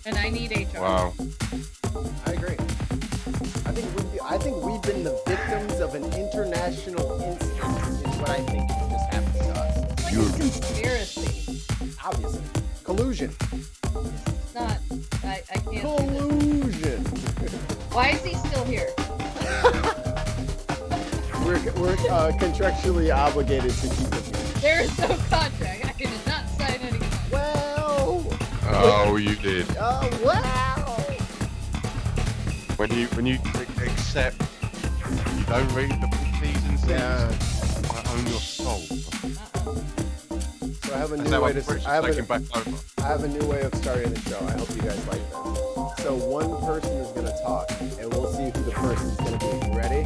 And I need HR. Wow. I agree. I think we've been the victims of an international incident. Is what I think just happened to us. It's like a conspiracy. Obviously, collusion. It's not. I can't. do Collusion. this. Why is he still here? We're contractually obligated to keep it here. There is no contract. I did not sign any contract. Well. Oh, you did. Wow. When you click accept, you don't read the T's and C's. Yeah. I own your soul. So I have a That's new how way I'm to. British I have taking a, back over. I have a new way of starting the show. I hope you guys like this. So one person is gonna talk, and we'll see who the person's gonna be. You ready?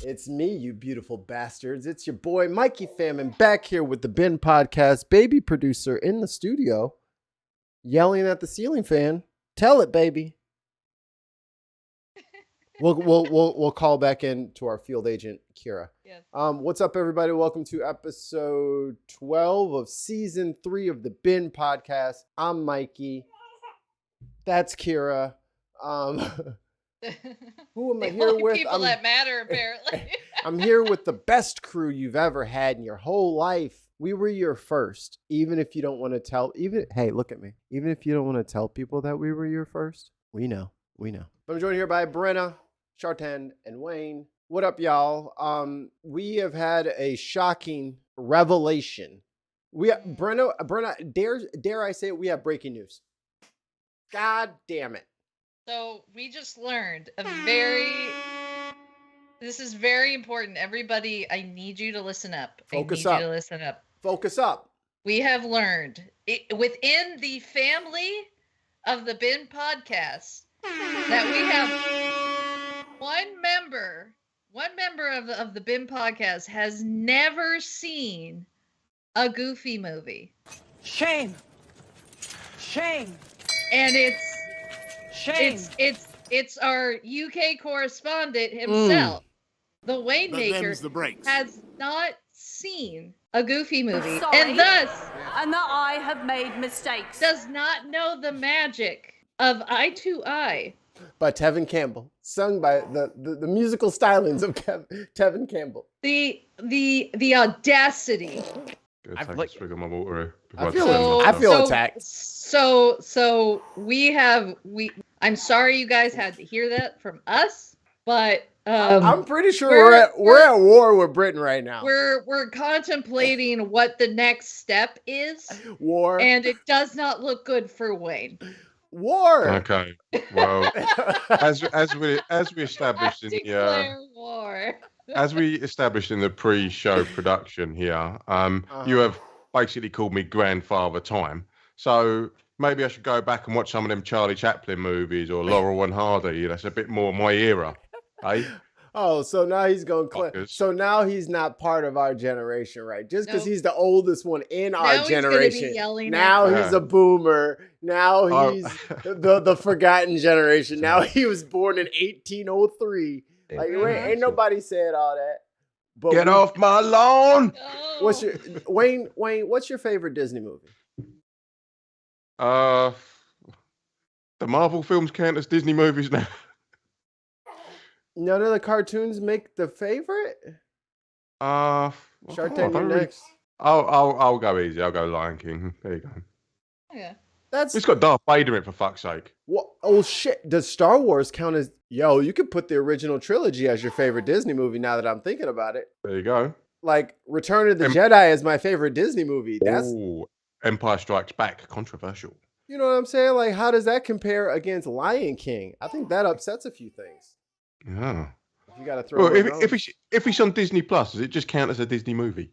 It's me, you beautiful bastards. It's your boy Mikey Famine back here with the Bin Podcast, baby producer in the studio, yelling at the ceiling fan. Tell it, baby. We'll call back in to our field agent, Kira. Yes. What's up, everybody? Welcome to episode 12 of season 3 of the Bin Podcast. I'm Mikey. That's Kira. Who am I The here only with? people that matter, apparently. I'm here with the best crew you've ever had in your whole life. We were your first, even if you don't want to tell. Hey, look at me. Even if you don't want to tell people that we were your first, we know. But I'm joined here by Brenna, Chartan, and Wayne. What up, y'all? We have had a shocking revelation. Brenna, dare I say it? We have breaking news. God damn it! So we just learned this is very important. Everybody, I need you to listen up. Focus I need you to listen up. Focus up. We have learned within the family of the Bin Podcast that we have one member of the Bin Podcast has never seen a Goofy movie. Shame. And Shame. it's our UK correspondent himself, the Wayne Maker, has not seen a Goofy movie, Sorry. and thus And that I have made mistakes. does not know the magic of Eye to Eye. By Tevin Campbell, sung by the musical stylings of Tevin Campbell. The audacity. Good, take a swig of my water. I feel attacked. So I'm sorry you guys had to hear that from us, but I'm pretty sure we're at war with Britain right now. We're contemplating what the next step is. War. And it does not look good for Wayne. War. Okay. Well, as we established in Declare war. as we established in the pre-show production here, you have basically called me grandfather time. So maybe I should go back and watch some of them Charlie Chaplin movies or Laurel and Hardy. That's a bit more my era, eh? Oh, so now he's going. So now he's not part of our generation, right? Just because he's the oldest one in our generation. Now he's a boomer. Now he's the forgotten generation. Now he was born in 1803. Like, ain't nobody said all that. But Get off my lawn! No. What's your Wayne? What's your favorite Disney movie? The Marvel films count as Disney movies now. None of the cartoons make the favorite. Chartan, you're next. I'll go easy. I'll go Lion King. There you go. Yeah. It's got Darth Vader in, for fuck's sake. What? Oh shit! Does Star Wars count as? Yo, you could put the original trilogy as your favorite Disney movie. Now that I'm thinking about it, There you go. like Return of the Jedi is my favorite Disney movie. That's Empire Strikes Back. Controversial. You know what I'm saying? Like, how does that compare against Lion King? I think that upsets a few things. Yeah. You got to throw. Well, if it's on Disney Plus, does it just count as a Disney movie?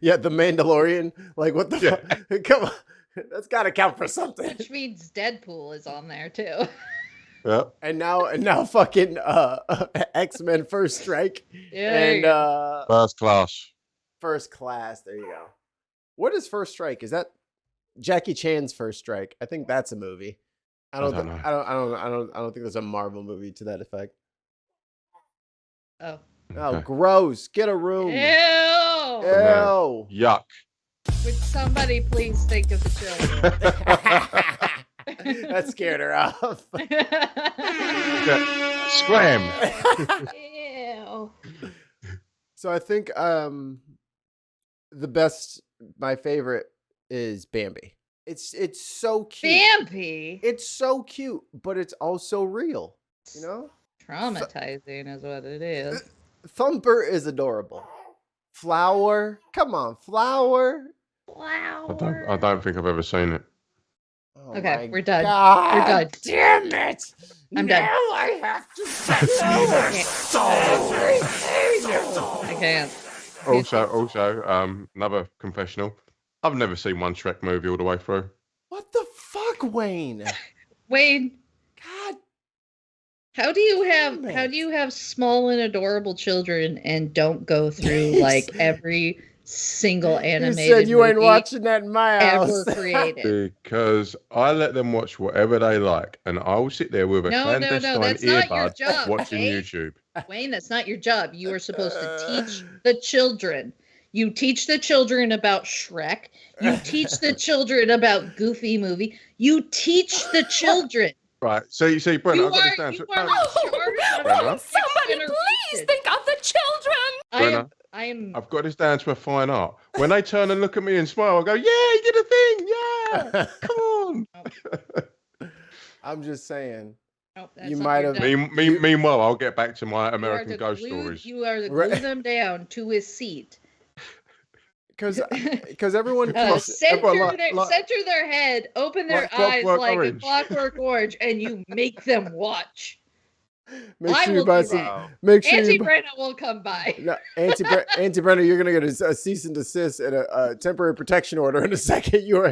Yeah, The Mandalorian. Like, what the fuck? Come on. That's got to count for something. Which means Deadpool is on there too. Yeah. And now fucking X-Men First Strike. Yeah. And First Class. First Class. There you go. What is First Strike? Is that Jackie Chan's First Strike. I think that's a movie. I don't know. I don't think there's a Marvel movie to that effect. Oh. Oh, Okay. gross. Get a room. Ew. Ew. Yuck. Would somebody please think of the children? That scared her off. Yeah. Scram. Ew. So I think my favorite is Bambi. It's so cute. Bambi. It's so cute, but it's also real. You know? Traumatizing is what it is. Thumper is adorable. Flower. Come on, Flower. Flower. I don't think I've ever seen it. Oh Okay, my we're done. God, We're done. Damn it. I'm done. Now I have to I can't. Also, another confessional. I've never seen one Shrek movie all the way through. What the fuck, Wayne? Wayne, God. how do you Damn have small and adorable children and don't go through like every single You animated said you ain't movie watching that in my ever house. created? Because I let them watch whatever they like, and I will sit there with a No, clandestine that's not your earbud job, watching okay? YouTube. Wayne, that's not your job. You are supposed to teach the children. You teach the children about Shrek. You teach the children about Goofy movie. You teach the children. Right. See, Brent, You I've got this down. are No, in charge of Brenna. Somebody please think of the children. I am. I've got this down to a fine art. When they turn and look at me and smile, I go, "Yeah, you did a thing. Yeah, come on." I'm just saying. Nope, that's You not might your have- job. Meanwhile, I'll get back to my You are American to Ghost glue- stories. You are to Right. glue them down to his seat. Because everyone keeps Center their head, open their Like eyes Clockwork like Orange. a Clockwork Orange, and you make them watch. make I sure will you buy do some. that. Make sure Auntie you buy, Brenna will come by. no, Auntie Brenna, you're gonna get a cease and desist and a temporary protection order in a second. You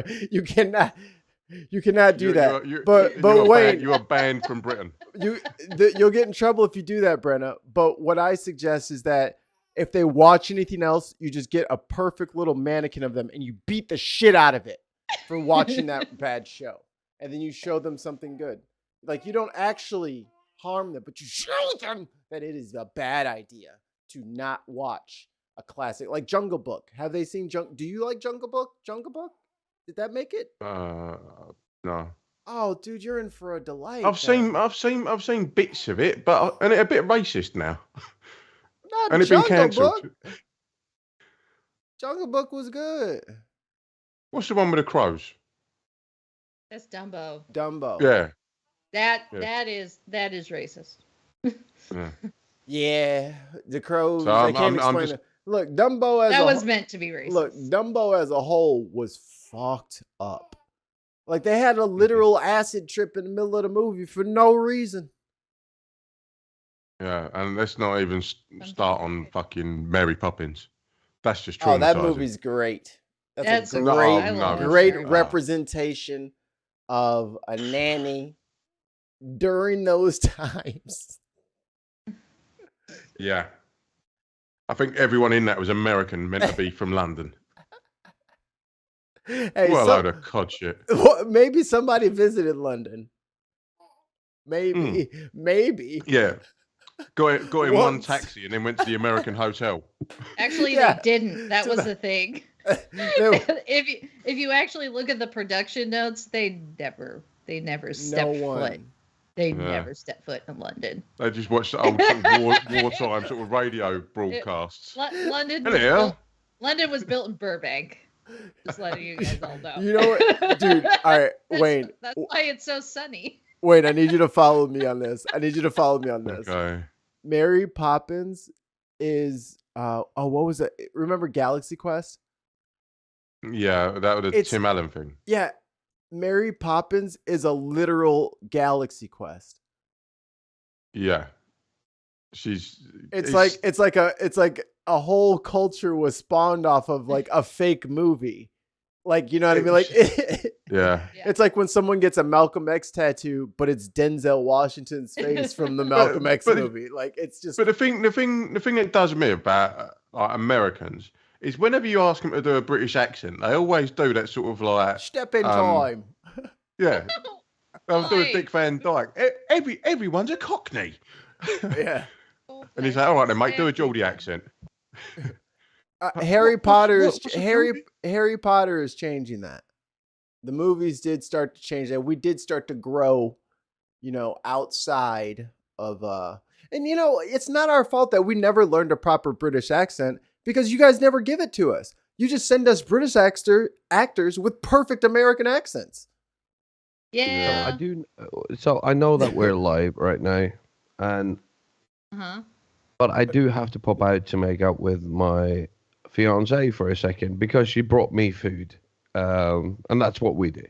cannot do that. But Wayne, you are banned from Britain. you'll get in trouble if you do that, Brenna. But what I suggest is that if they watch anything else, you just get a perfect little mannequin of them and you beat the shit out of it for watching that bad show. And then you show them something good. Like, you don't actually harm them, but you show them that it is a bad idea to not watch a classic like Jungle Book. Have they seen Do you like Jungle Book? Did that make it? No. Oh, dude, you're in for a delight. I've seen bits of it, but and it's a bit racist now. Not And it's been Jungle cancelled. Book. Jungle Book was good. What's the one with the crows? That's Dumbo. Dumbo. Yeah. That is racist. Yeah. Yeah, the crows. So I can't explain it. Look, Dumbo as That a was meant to be racist. look, Dumbo as a whole was fucked up. Like, they had a literal acid trip in the middle of the movie for no reason. Yeah, and let's not even start on fucking Mary Poppins. That's just Oh, traumatizing. that movie's great. That's a great, I love that great story. representation of a nanny during those times. Yeah. I think everyone in that was American, meant to be from London. Hey, What a load of cod shit. maybe somebody visited London. Maybe. Yeah. Got in one Once. taxi and then went to the American hotel. Actually, Yeah. they didn't. That was the thing. If you actually look at the production notes, they never stepped foot. They never stepped foot in London. They just watched the old sort of wartime sort of radio broadcasts. London was built in Burbank. Just letting you guys all know. You know what, dude? All right, Wayne. That's why it's so sunny. Wayne, I need you to follow me on this. Okay. Mary Poppins is what was it? Remember Galaxy Quest? Yeah, that was a Tim Allen thing. Yeah. Mary Poppins is a literal Galaxy Quest. Yeah. It's like a whole culture was spawned off of like a fake movie. Like, you know what I mean? Like, yeah. It's like when someone gets a Malcolm X tattoo, but it's Denzel Washington's face from the Malcolm X movie. Like, it's just. But the thing that does me about Americans is whenever you ask them to do a British accent, they always do that sort of like, Step in um, time. yeah. I was doing Why? Dick Van Dyke. Everyone's a Cockney. Yeah. And he's like, all right then, mate, do a Geordie accent. Harry Potter is what's a Geordie? Harry Potter is changing that. The movies did start to change that. We did start to grow, outside of and it's not our fault that we never learned a proper British accent because you guys never give it to us. You just send us British actors with perfect American accents. Yeah. I do. So I know that we're live right now, and Uh-huh. but I do have to pop out to make up with my fiance for a second because she brought me food, and that's what we do.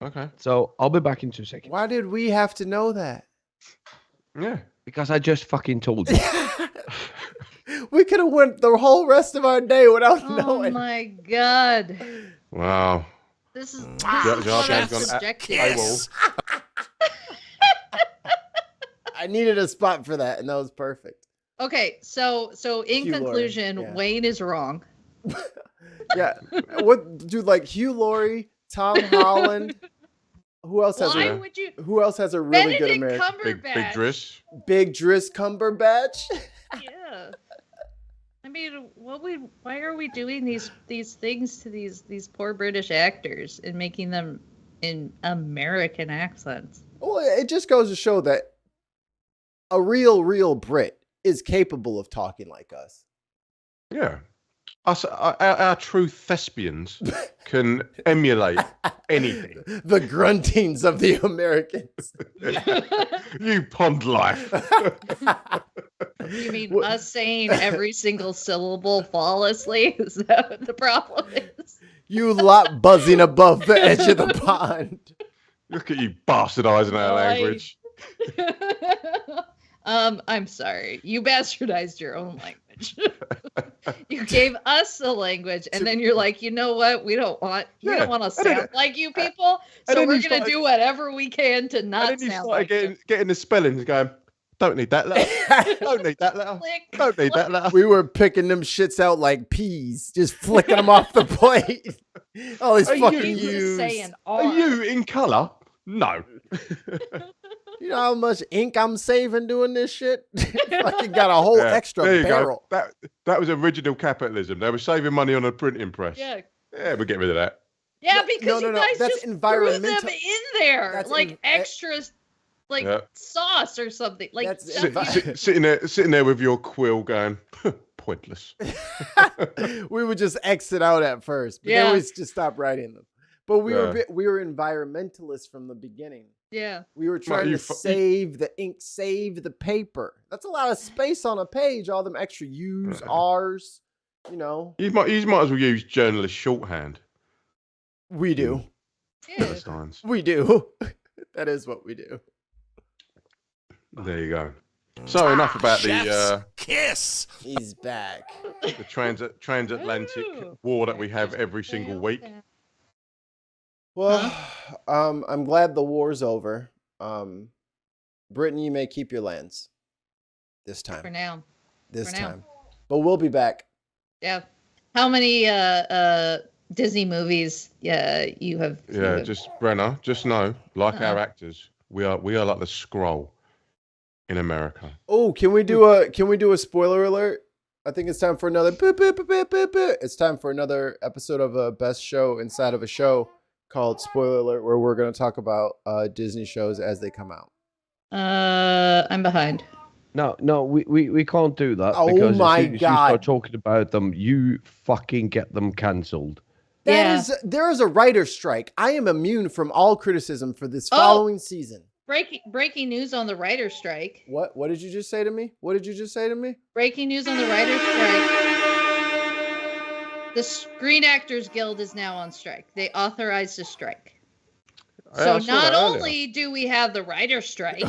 Okay. So I'll be back in 2 seconds. Why did we have to know that? Yeah. Because I just fucking told you. We could have went the whole rest of our day without Oh knowing. my god. Wow. This is Jar Jar what I'm Binks gone subjected AWOL. I needed a spot for that, and that was perfect. Okay, so in Hugh Laurie, conclusion, yeah. Wayne is wrong. Yeah. What, dude, like Hugh Laurie, Tom Holland. Who else has Why would you Who else has a really good Benedict American? Cumberbatch? Big Driss. Big Driss Cumberbatch. Yeah. I mean, why are we doing these things to these poor British actors and making them in American accents? Well, it just goes to show that a real Brit is capable of talking like us. Yeah. Our true thespians can emulate anything. The gruntings of the Americans. You pond life. You mean us saying every single syllable flawlessly? Is that what the problem is? You lot buzzing above the edge of the pond. Look at you bastardizing our language. I'm sorry. You bastardized your own language. You gave us a language, and then you're like, you know what? We don't want to sound like you people, so we're gonna do whatever we can to not And then you sound started like getting the spellings going, don't need that letter. Don't need that letter. Click, Don't need that letter. We were picking them shits out like peas, just flicking them off the plate. All these Are fucking you U's. saying Are R. you in colour? No. You know how much ink I'm saving doing this shit? Fucking got a whole Yeah, extra there you barrel. go. That was original capitalism. They were saving money on a printing press. Yeah. Yeah, we'll get rid of that. Yeah, because you guys that's just threw them environmental- in there That's like extras, like Yeah. sauce or something. Like That's stuff you- Sitting there with your quill going, pointless. We would just exit out at first, but Yeah. then we just stop writing them. But we Yeah. were environmentalists from the beginning. yeah. We were trying you to fu- save the ink, save the paper. That's a lot of space on a page. All them extra U's, R's. You know, You might as well use journalist shorthand. we do. Yeah. Palestines. We do. That is what we do. There you go. So enough about the Kiss. He's back. transatlantic Ooh. war that we have every single week. Well, I'm glad the war's over. Britain, you may keep your lands this time. For now. This for now. time. But we'll be back. Yeah. How many Disney movies you have? you Yeah, have- just Brenner, just know, like Uh-uh. our actors, we are like the scroll in America. Oh, can we do a spoiler alert? I think it's time for another boop, boop, boop, boop, boop, boop. It's time for another episode of a best show inside of a show called Spoiler Alert, where we're going to talk about Disney shows as they come out. I'm behind. No, we can't do that. Oh because my as soon as God. you start talking about them, you fucking get them cancelled. Yeah. There is a writer's strike. I am immune from all criticism for this Oh. following season. Breaking news on the writer's strike. What did you just say to me? What did you just say to me? Breaking news on the writer's strike. The Screen Actors Guild is now on strike. They authorized a strike. Yeah, So I saw not that earlier. only do we have the writer's strike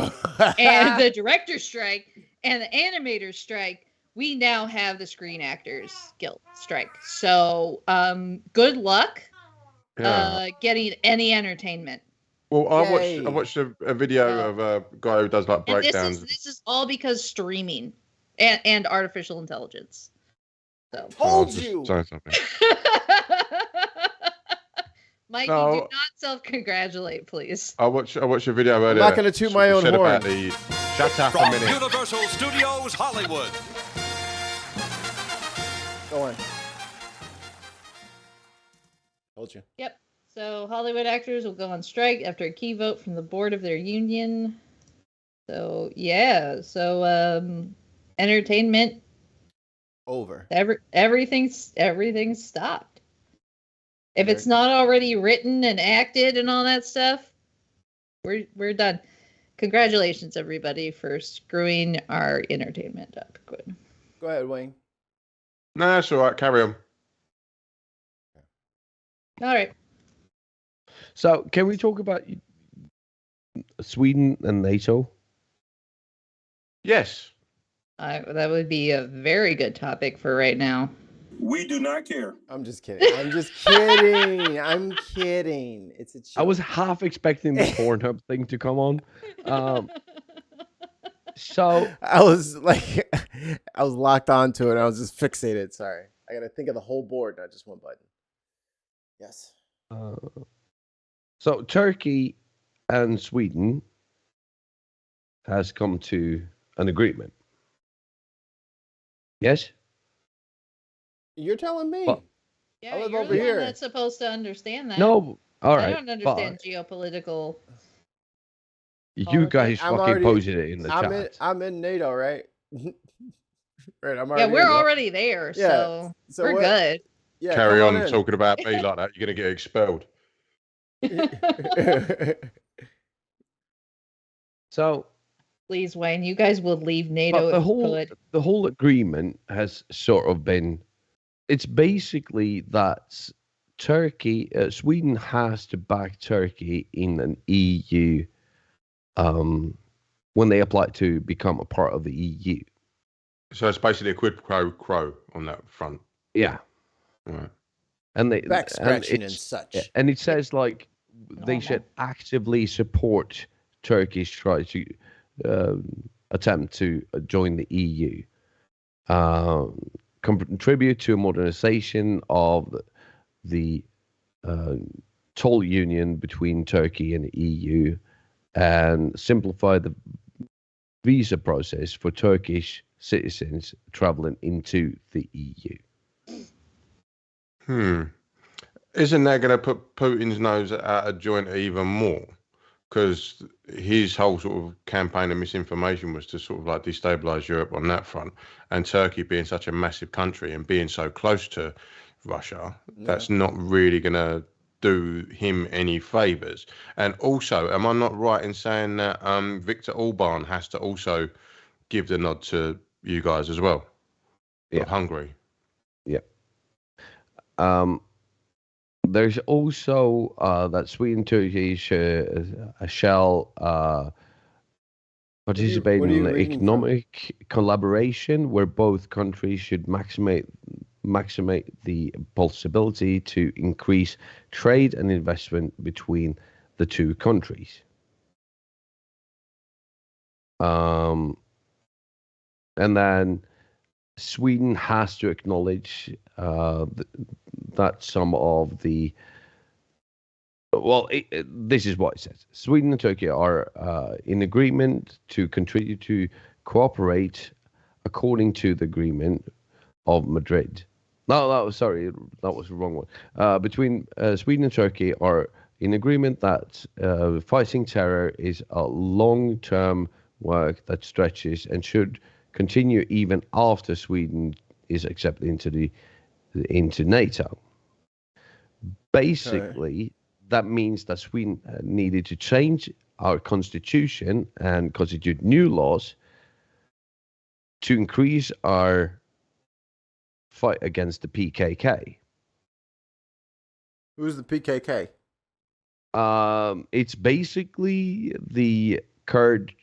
and the director's strike and the animator's strike, we now have the Screen Actors Guild strike. So good luck getting any entertainment. Well, I Yay. watched a video of a guy who does like And breakdowns. this is all because streaming and artificial intelligence. So. Told just you. saying something. Mikey, No. do not self-congratulate, please. I watched a video earlier. I'm not going to toot my own said horn. about the shut up a From minute. Universal Studios Hollywood. Go on. Told you. Yep. So Hollywood actors will go on strike after a key vote from the board of their union. So yeah. So entertainment Over. everything's stopped. If it's not already written and acted and all that stuff, we're done. Congratulations, everybody, for screwing our entertainment up. Good. Go ahead, Wayne. No, that's all right. Carry on. All right. So, can we talk about Sweden and NATO? Yes. That would be a very good topic for right now. We do not care. I'm just kidding. I'm just kidding. I'm kidding. It's a joke. I was half expecting the Pornhub thing to come on. So I was locked onto it. And I was just fixated. Sorry. I got to think of the whole board, not just one button. Yes. So Turkey and Sweden has come to an agreement. Yes? You're telling me. Well, Yeah, I live you're over the one here. that's supposed to understand that. no, all right. I don't understand geopolitical. You guys I'm fucking already- posted it in the chat. I'm in NATO, right? Right. I'm Yeah, already we're in. already there, Yeah, so we're good. Yeah, Carry come on in. talking about me like that. You're going to get expelled. So Please, Wayne, you guys will leave NATO but if you could. the whole agreement has sort of been, it's basically that Sweden has to back Turkey in an EU when they apply to become a part of the EU. So it's basically a quid pro quo on that front. Yeah. Right. And they Back scratching and it's- such. And it says like they should actively support Turkey's try to attempt to join the EU, contribute to a modernization of the toll union between Turkey and the EU, and simplify the visa process for Turkish citizens traveling into the EU. Isn't that going to put Putin's nose out of joint even more? Because his whole sort of campaign of misinformation was to sort of like destabilize Europe on that front. And Turkey being such a massive country and being so close to Russia, that's not really going to do him any favors. And also, am I not right in saying that Viktor Orban has to also give the nod to you guys as well? Yeah. Of Hungary. Yeah. There's also that Sweden and Turkey shall participate what are you in reading economic collaboration where both countries should maximize the possibility to increase trade and investment between the two countries. And then Sweden has to acknowledge that some of the this is what it says. Sweden and Turkey are in agreement to continue to cooperate according to the agreement of Madrid. No, that was the wrong one. Between Sweden and Turkey are in agreement that fighting terror is a long-term work that stretches and should continue even after Sweden is accepted into NATO. Basically, that means that Sweden needed to change our constitution and constitute new laws to increase our fight against the PKK. Who's the PKK? It's basically the Kurd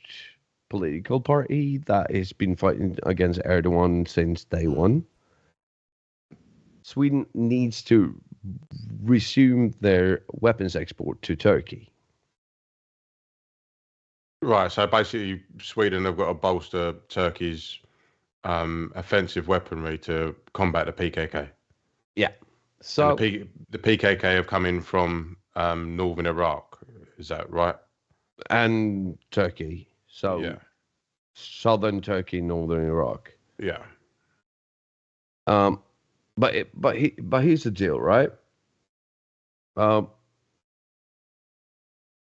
political party that has been fighting against Erdogan since day one. Sweden needs to resume their weapons export to Turkey. Right, so basically Sweden have got to bolster Turkey's offensive weaponry to combat the PKK. Yeah. So And the PKK have come in from northern Iraq. Is that right? and Turkey. So Yeah. southern Turkey, northern Iraq. Yeah. But here's the deal, right?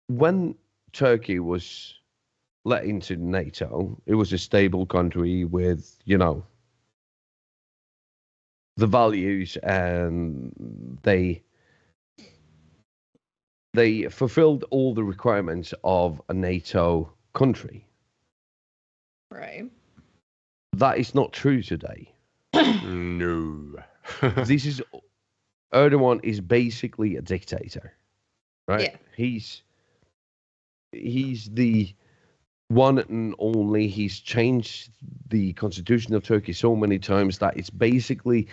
When Turkey was let into NATO, it was a stable country with, the values, and they fulfilled all the requirements of a NATO country. Right. That is not true today. No. Erdogan is basically a dictator, right? Yeah. He's the one and only. He's changed the constitution of Turkey so many times that it's basically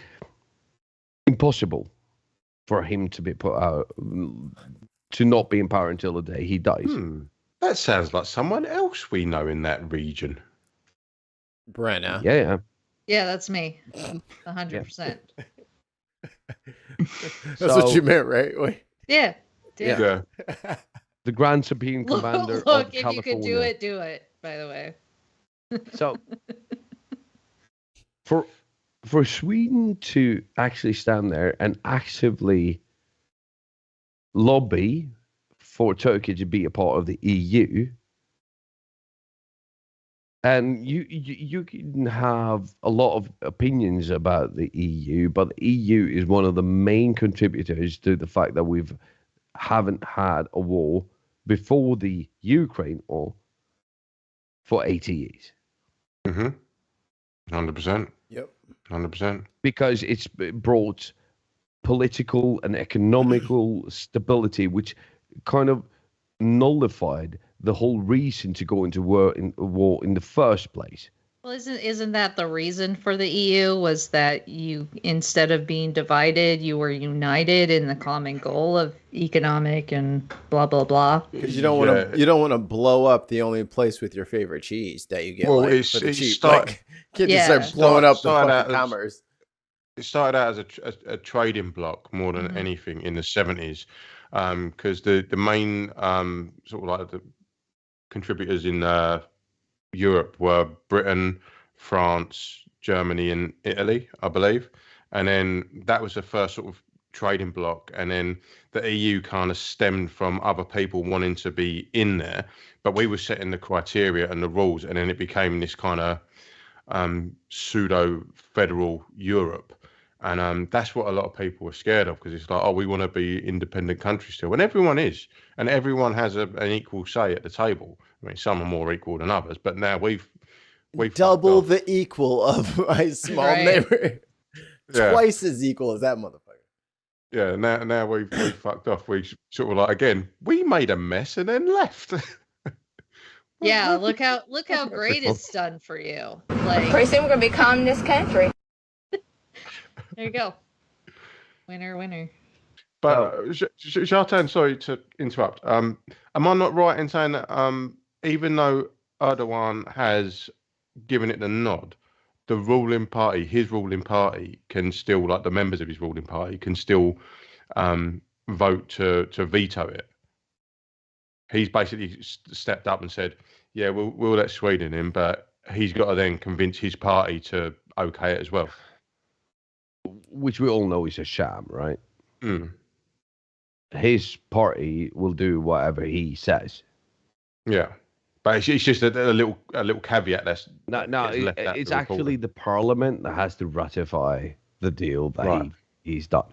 impossible for him to be put out, to not be in power until the day he dies. That sounds like someone else we know in that region. Brenna. Yeah. Yeah, that's me. 100%. That's what you meant, right? Wait. Yeah. Yeah. The Grand Supreme Commander Look, of if California. you could do it, do it, by the way. So for Sweden to actually stand there and actively lobby for Turkey to be a part of the EU, and you can have a lot of opinions about the EU, but the EU is one of the main contributors to the fact that haven't had a war before the Ukraine war for 80 years. 100%. Yep. 100%. Because it's brought political and economical stability, which kind of nullified the whole reason to go into war in the first place. Well, isn't that the reason for the EU, was that you, instead of being divided, you were united in the common goal of economic and blah blah blah? Because you don't want to blow up the only place with your favorite cheese that you get for the cheap. Can't just start blowing up the fucking commerce. It started out as a trading bloc more than anything in the 70s, because the main sort of like the contributors in Europe were Britain, France, Germany, and Italy, I believe. And then that was the first sort of trading bloc. And then the EU kind of stemmed from other people wanting to be in there. But we were setting the criteria and the rules. And then it became this kind of pseudo-federal Europe. And that's what a lot of people were scared of, because it's like, oh, we want to be independent countries still. And everyone is. And everyone has an equal say at the table. I mean, some are more equal than others. But now we've double the equal of my small neighbor. Yeah. Twice as equal as that motherfucker. Yeah, now we've fucked off. We sort of like, again, we made a mess and then left. Yeah, look how great it's done for you. Like, Pretty soon we're gonna become this country. There you go. Winner. But Zlatan, sorry to interrupt. Am I not right in saying that even though Erdogan has given it the nod, the ruling party, his ruling party, can still, like the members of his ruling party, can still vote to veto it? He's basically stepped up and said, yeah, we'll let Sweden in, but he's got to then convince his party to okay it as well. Which we all know is a sham, right? His party will do whatever he says. Yeah, but it's just a little caveat. That's no. It's actually the parliament that has to ratify the deal that he's done.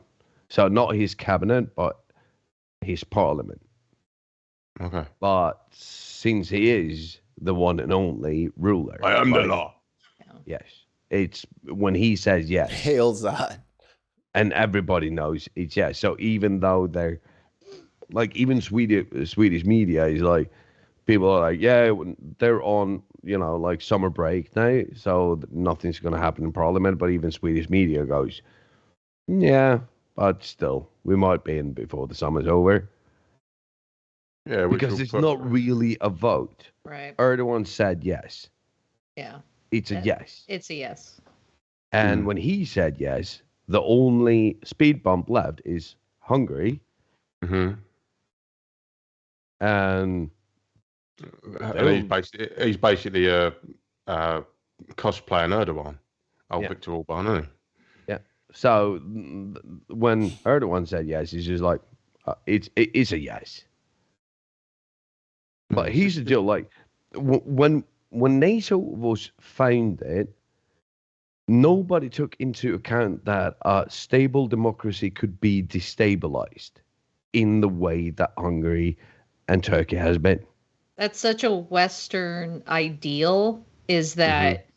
So not his cabinet, but his parliament. Okay. But since he is the one and only ruler, I am the law. Yes, it's when he says yes. Hail that. And everybody knows it's yes. So even though they're like, even Swedish media is like, people are like, yeah, they're on, like summer break now, so nothing's going to happen in Parliament. But even Swedish media goes, yeah, but still, we might be in before the summer's over. Yeah, because it's not really a vote. Right. Erdogan said yes. Yeah. it's a yes. It's a yes. And when he said yes, the only speed bump left is Hungary. Mm-hmm. And he's basically a cosplayer Erdogan. Viktor Orban, isn't he? Yeah. So when Erdogan said yes, he's just like, it's a yes. But here's the deal: like when NATO was founded, nobody took into account that a stable democracy could be destabilized in the way that Hungary and Turkey has been. That's such a Western ideal, is that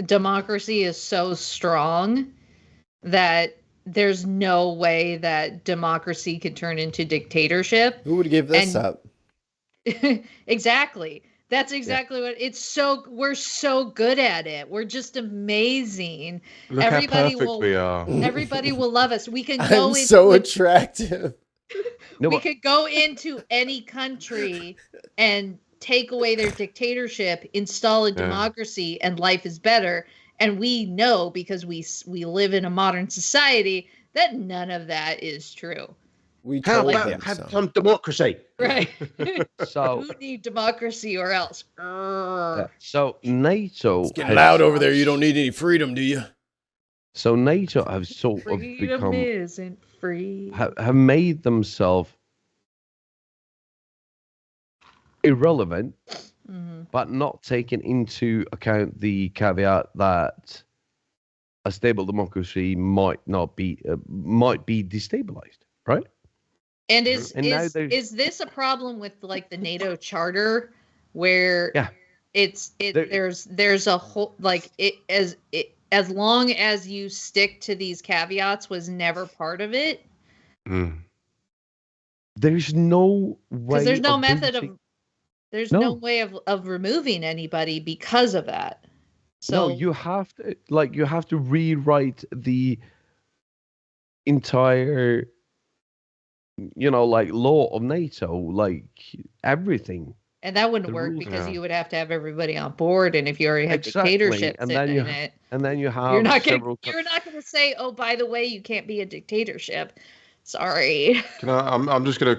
democracy is so strong that there's no way that democracy could turn into dictatorship. Who would give this up? Exactly. That's exactly what we're so good at it. We're just amazing. Look how perfect we are. Everybody will love us. We can go I'm so attractive. We could go into any country and take away their dictatorship, install a democracy, and life is better. And we know, because we live in a modern society, that none of that is true. We have some democracy, right? So who need democracy or else? So NATO. It's getting loud over there. You don't need any freedom, do you? So NATO have sort of Freedom isn't free. Have made themselves irrelevant, but not taken into account the caveat that a stable democracy might be destabilized, right? And is this a problem with like the NATO charter, where there's a whole as long as you stick to these caveats was never part of it? There's no way. Because there's no method of. There's no way of removing anybody because of that. So you have to rewrite the entire law of NATO, like everything. And that wouldn't work because you would have to have everybody on board, and if you already have dictatorship and then you have you're not going to say, oh, by the way, you can't be a dictatorship. Sorry. I'm just gonna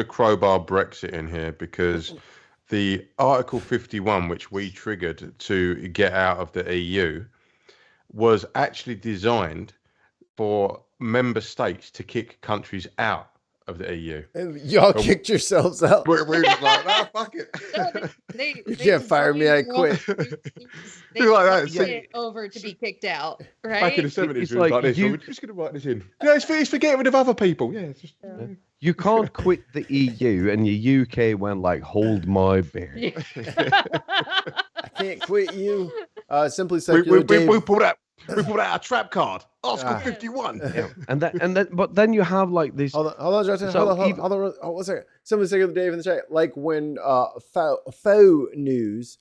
crowbar Brexit in here, because the Article 51, which we triggered to get out of the EU, was actually designed for member states to kick countries out of the EU. Y'all kicked yourselves out. We're just like, ah, fuck it. No, you can't fire me, I quit. They like it over to be kicked out, right? Back in the 70s, it was like this. We're just going to write this in. It's for getting rid of other people. Yeah. You can't quit the EU, and the UK went like, hold my beer. I can't quit you. Simply Secular Dave. We pulled out a trap card. Article 51. Yeah. But then you have like this. Hold on, Justin. Hold on. Oh, 1 second. Simply Secular Dave in the chat. Like when Fox News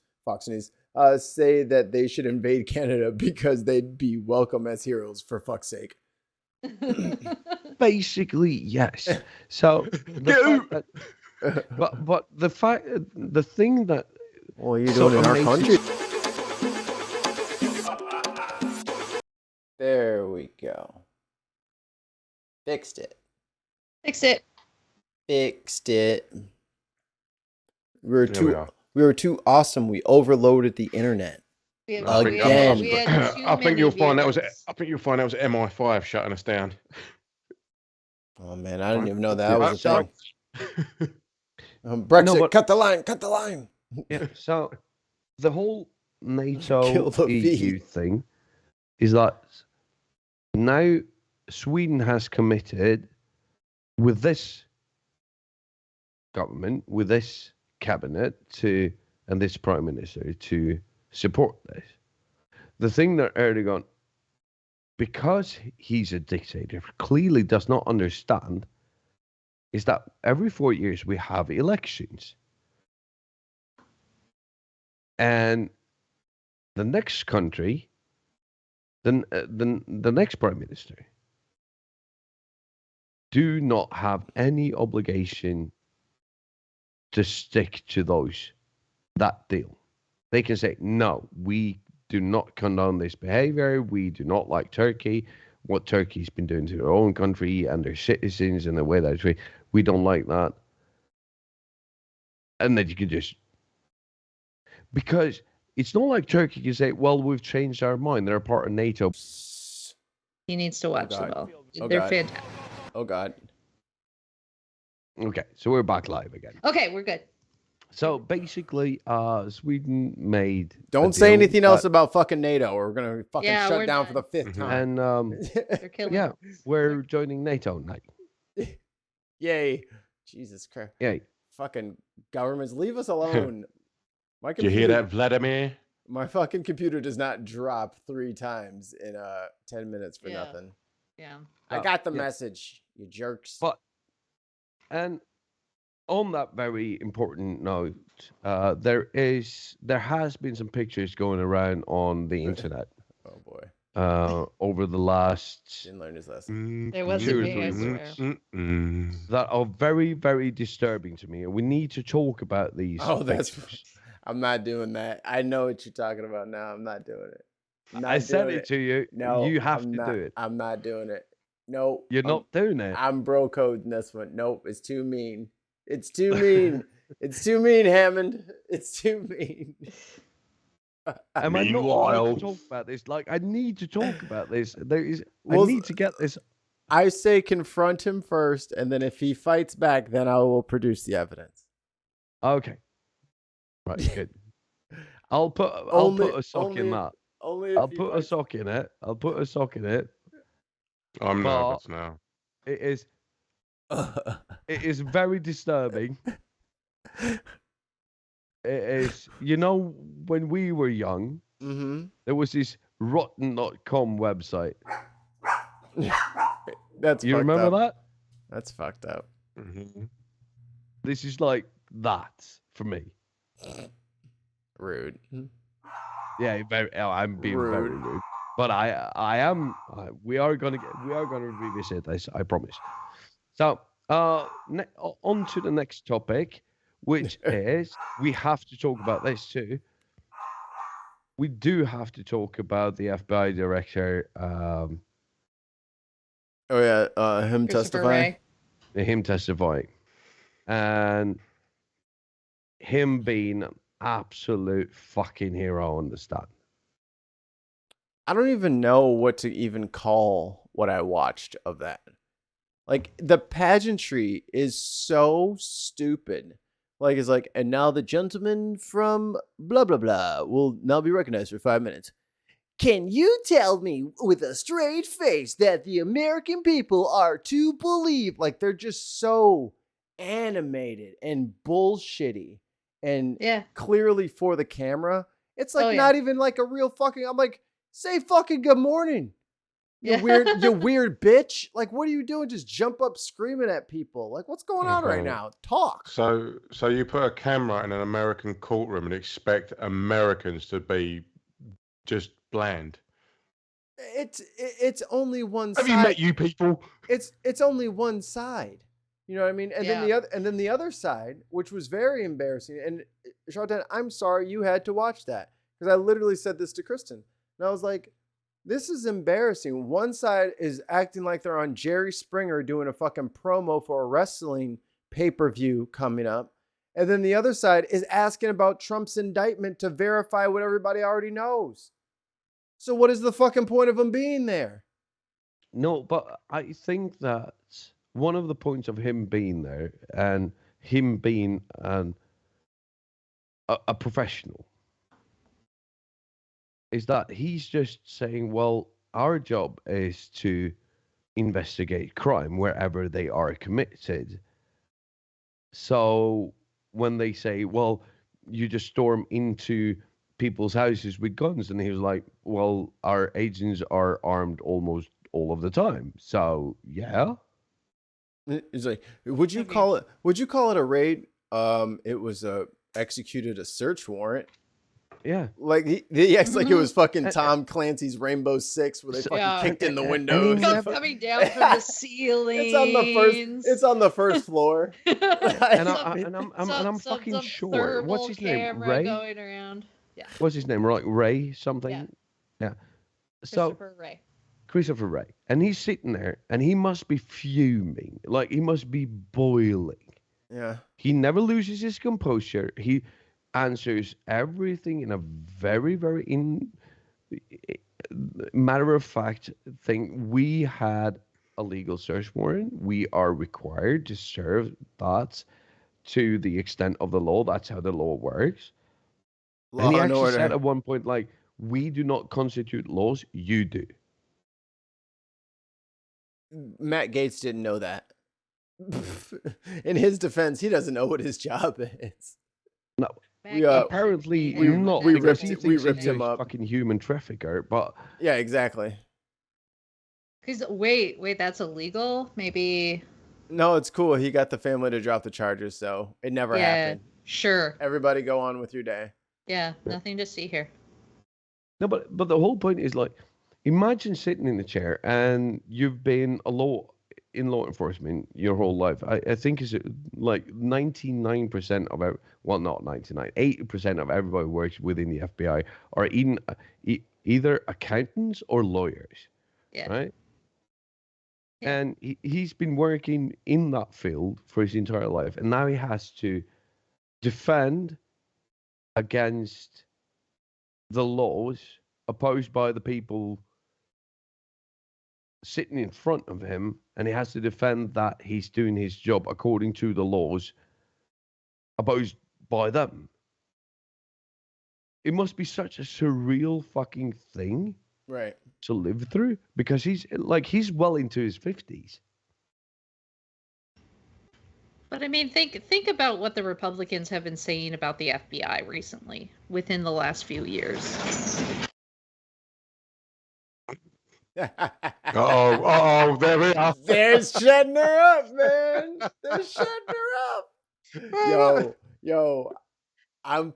say that they should invade Canada because they'd be welcome as heroes, for fuck's sake. Basically, yes. So the thing that what are you doing in our country? There we go. Fixed it. We were too awesome. We overloaded the internet. Again. I think you'll find that was MI5 shutting us down. Oh man, I didn't even know that was a thing. Brexit, cut the line. Yeah. So the whole NATO EU thing is that now Sweden has committed with this government, with this cabinet and this prime minister to support this. The thing that Erdogan, because he's a dictator, clearly does not understand is that every 4 years we have elections. And the next country, the next prime minister, do not have any obligation to stick to that deal. They can say, no, we do not condone this behavior. We do not like Turkey. What Turkey's been doing to their own country and their citizens and the way they treat, we don't like that. And then you can just, because it's not like Turkey can say, well, we've changed our mind. They're a part of NATO. He needs to watch them God. all. Oh, They're God. fantastic. Oh God. Okay, so we're back live again. Okay, we're good. So basically, Sweden made. Don't say anything else about fucking NATO, or we're gonna fucking Yeah, shut we're down done. for the 5th time. And They're killing yeah, us. we're joining NATO now. Yay! Jesus Christ! Yay! Fucking governments, leave us alone. My Do you hear that, Vladimir? My fucking computer does not drop 3 times in 10 minutes for Yeah. nothing. Yeah. I got the yeah. message, you jerks. But and on that very important note, there has been some pictures going around on the internet Oh boy, over the last didn't learn his lesson. There wasn't 2 or me, I 3 swear. weeks that are very, very disturbing to me, and we need to talk about these. Oh, that's. pictures. I'm not doing that. I know what you're talking about now. I'm not doing it. I'm not I said doing it to you. No, you have I'm to not, do it. I'm not doing it. No, You're not doing it. I'm bro coding this one. Nope, it's too mean. It's too mean. It's too mean, Hammond. It's too mean. Am I not Meanwhile- allowed to talk about this? Like, I need to talk about this. Well, I need to get this. I say confront him first, and then if he fights back, then I will produce the evidence. Okay. Right, good. I'll put a sock in that. Only if I'll he put a fights- sock in it. I'll put a sock in it. I'm But- nervous now. It is very disturbing. It is, when we were young, Mhm. there was this rotten.com website. That's You fucked remember up. that? That's fucked up. Mhm. This is like that for me. Rude. Yeah, I'm being very Rude. rude. But I am. We are gonna revisit this. I promise. So, on to the next topic, which is we have to talk about this too. We do have to talk about the FBI director, Oh yeah, him Christopher testifying. Ray. him testifying, and him being an absolute fucking hero on the stand. I don't even know what to even call what I watched of that. Like, the pageantry is so stupid. Like, it's like, and now the gentleman from blah blah blah will now be recognized for 5 minutes. Can you tell me with a straight face that the American people are to believe? Like, they're just so animated and bullshitty and Yeah. clearly for the camera. It's like Oh, yeah. not even like a real fucking. I'm like, say fucking good morning. You Yeah. you weird bitch. Like, what are you doing? Just jump up screaming at people. Like, what's going on right Mhm. now? Talk. So you put a camera in an American courtroom and expect Americans to be just bland. It's only one Have side. you met you people? It's only one side. You know what I mean? And then Yeah. then the other side, which was very embarrassing. And Charlotte, I'm sorry you had to watch that, because I literally said this to Kristen, and I was like, this is embarrassing. One side is acting like they're on Jerry Springer doing a fucking promo for a wrestling pay-per-view coming up. And then the other side is asking about Trump's indictment to verify what everybody already knows. So what is the fucking point of them being there? No, but I think that one of the points of him being there and him being a professional is that he's just saying, well, our job is to investigate crime wherever they are committed. So when they say, well, you just storm into people's houses with guns, and he was like, well, our agents are armed almost all of the time. So yeah. It's like, would you Have you- call it a raid? It was executed a search warrant. Yeah. Like he acts like it was fucking And- Tom Clancy's Rainbow Six, where they fucking Yeah. kicked in the And- windows. and- Stuff coming down from the ceiling. It's on the first floor. And I'm fucking sure. What's his name? Thermal Ray? camera going around. What's his name? Right, Ray something. Yeah. So Christopher Ray, and he's sitting there, and he must be fuming, like he must be boiling. Yeah. He never loses his composure. He answers everything in a very, very matter of fact thing. We had a legal search warrant. We are required to serve that to the extent of the law. That's how the law works. And he actually said at one point, like, we do not constitute laws, you do. Matt Gaetz didn't know that. In his defense, he doesn't know what his job is. No. Apparently not. We ripped him up. Fucking human trafficker, but yeah, exactly. Because wait, that's illegal? Maybe. No, it's cool. He got the family to drop the charges, so it never happened. Sure. Everybody go on with your day. Yeah, nothing to see here. No, but the whole point is, like, imagine sitting in a chair and you've been in law enforcement your whole life. I think it's like 99% of well, not 99, 80% of everybody who works within the FBI are either accountants or lawyers. Yeah. Right? Yeah. And he's been working in that field for his entire life, and now he has to defend against the laws opposed by the people sitting in front of him, and he has to defend that he's doing his job according to the laws opposed by them. It must be such a surreal fucking thing, right, to live through, because he's well into his 50s. But I mean, think about what the Republicans have been saying about the FBI recently, within the last few years. Oh, there we are. They're shutting her up, man. They're shutting her up. Yo, I'm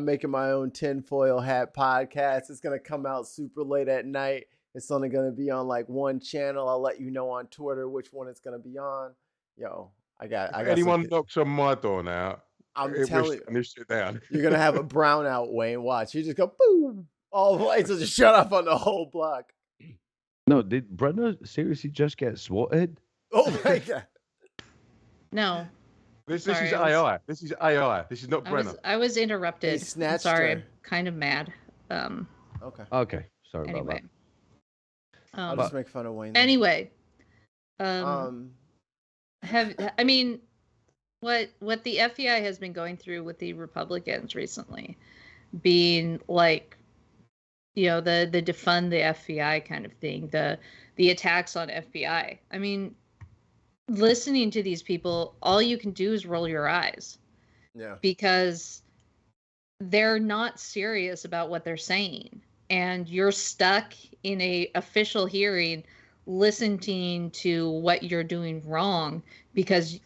making my own tinfoil hat podcast. It's gonna come out super late at night. It's only gonna be on like one channel. I'll let you know on Twitter which one it's gonna be on. Yo, I got anyone knocks on my door now, I'm telling you, sit down. You're gonna have a brownout, Wayne. Watch. You just go boom. All the lights will just shut off on the whole block. No, did Brenna seriously just get swatted? Oh my god. No. This is AI. This is AI. This is not Brenna. I was interrupted. He snatched Sorry, her. I'm kind of mad. Okay. Sorry anyway. about that. I'll just make fun of Wayne. Anyway. What the FBI has been going through with the Republicans recently, being like, the defund the FBI kind of thing, the attacks on FBI. I mean, listening to these people, all you can do is roll your eyes. Yeah. Because they're not serious about what they're saying. And you're stuck in a official hearing listening to what you're doing wrong because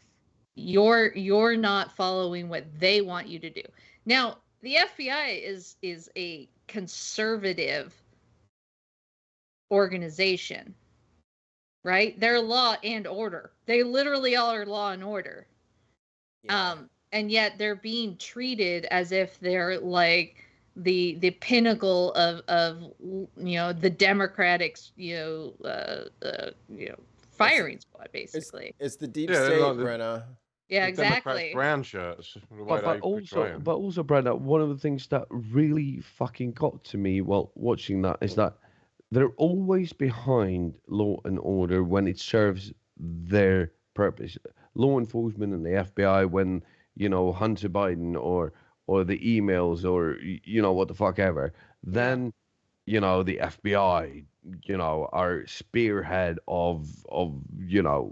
you're not following what they want you to do. Now, the FBI is a conservative organization, right? They're law and order. They literally all are law and order. Yeah. And yet they're being treated as if they're like the pinnacle of the Democratic firing squad, basically. It's the deep state, like Brenna. Yeah, the exactly. Democrats' brown shirts. But also, Brenda, one of the things that really fucking got to me while watching that is that they're always behind law and order when it serves their purpose. Law enforcement and the FBI when, Hunter Biden or the emails or, what the fuck ever. Then, the FBI, are spearhead of, blah,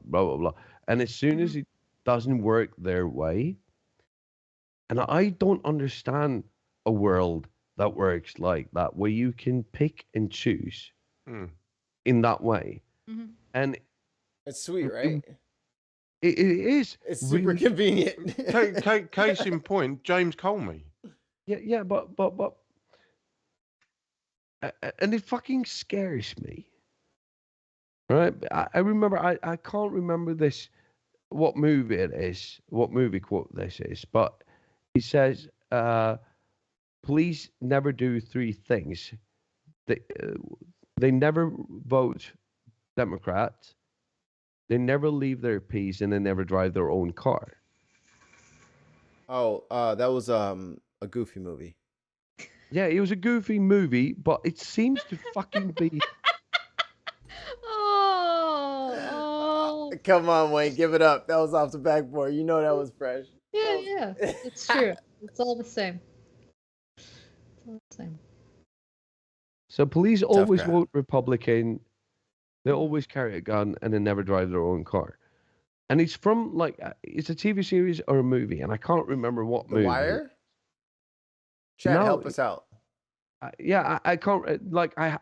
blah, blah. And as soon as it doesn't work their way, and I don't understand a world that works like that, where you can pick and choose in that way. Mm-hmm. And it's sweet, right? It is. It's super convenient. Case in point, James Comey. Yeah, but and it fucking scares me. Right? I remember, I can't remember what movie it is, what movie quote this is, but he says, police never do three things. They they never vote Democrat. They never leave their peace, and they never drive their own car. Oh, that was a Goofy movie. Yeah, it was a goofy movie, but it seems to fucking be. Oh, Come on, Wayne, give it up. That was off the backboard. You know that was fresh. yeah, it's true. It's all the same. It's all the same. So police always crowd. vote Republican. They always carry a gun, and they never drive their own car. And it's from it's a TV series or a movie, and I can't remember what The movie. Wire? Chat, No. help us out. I can't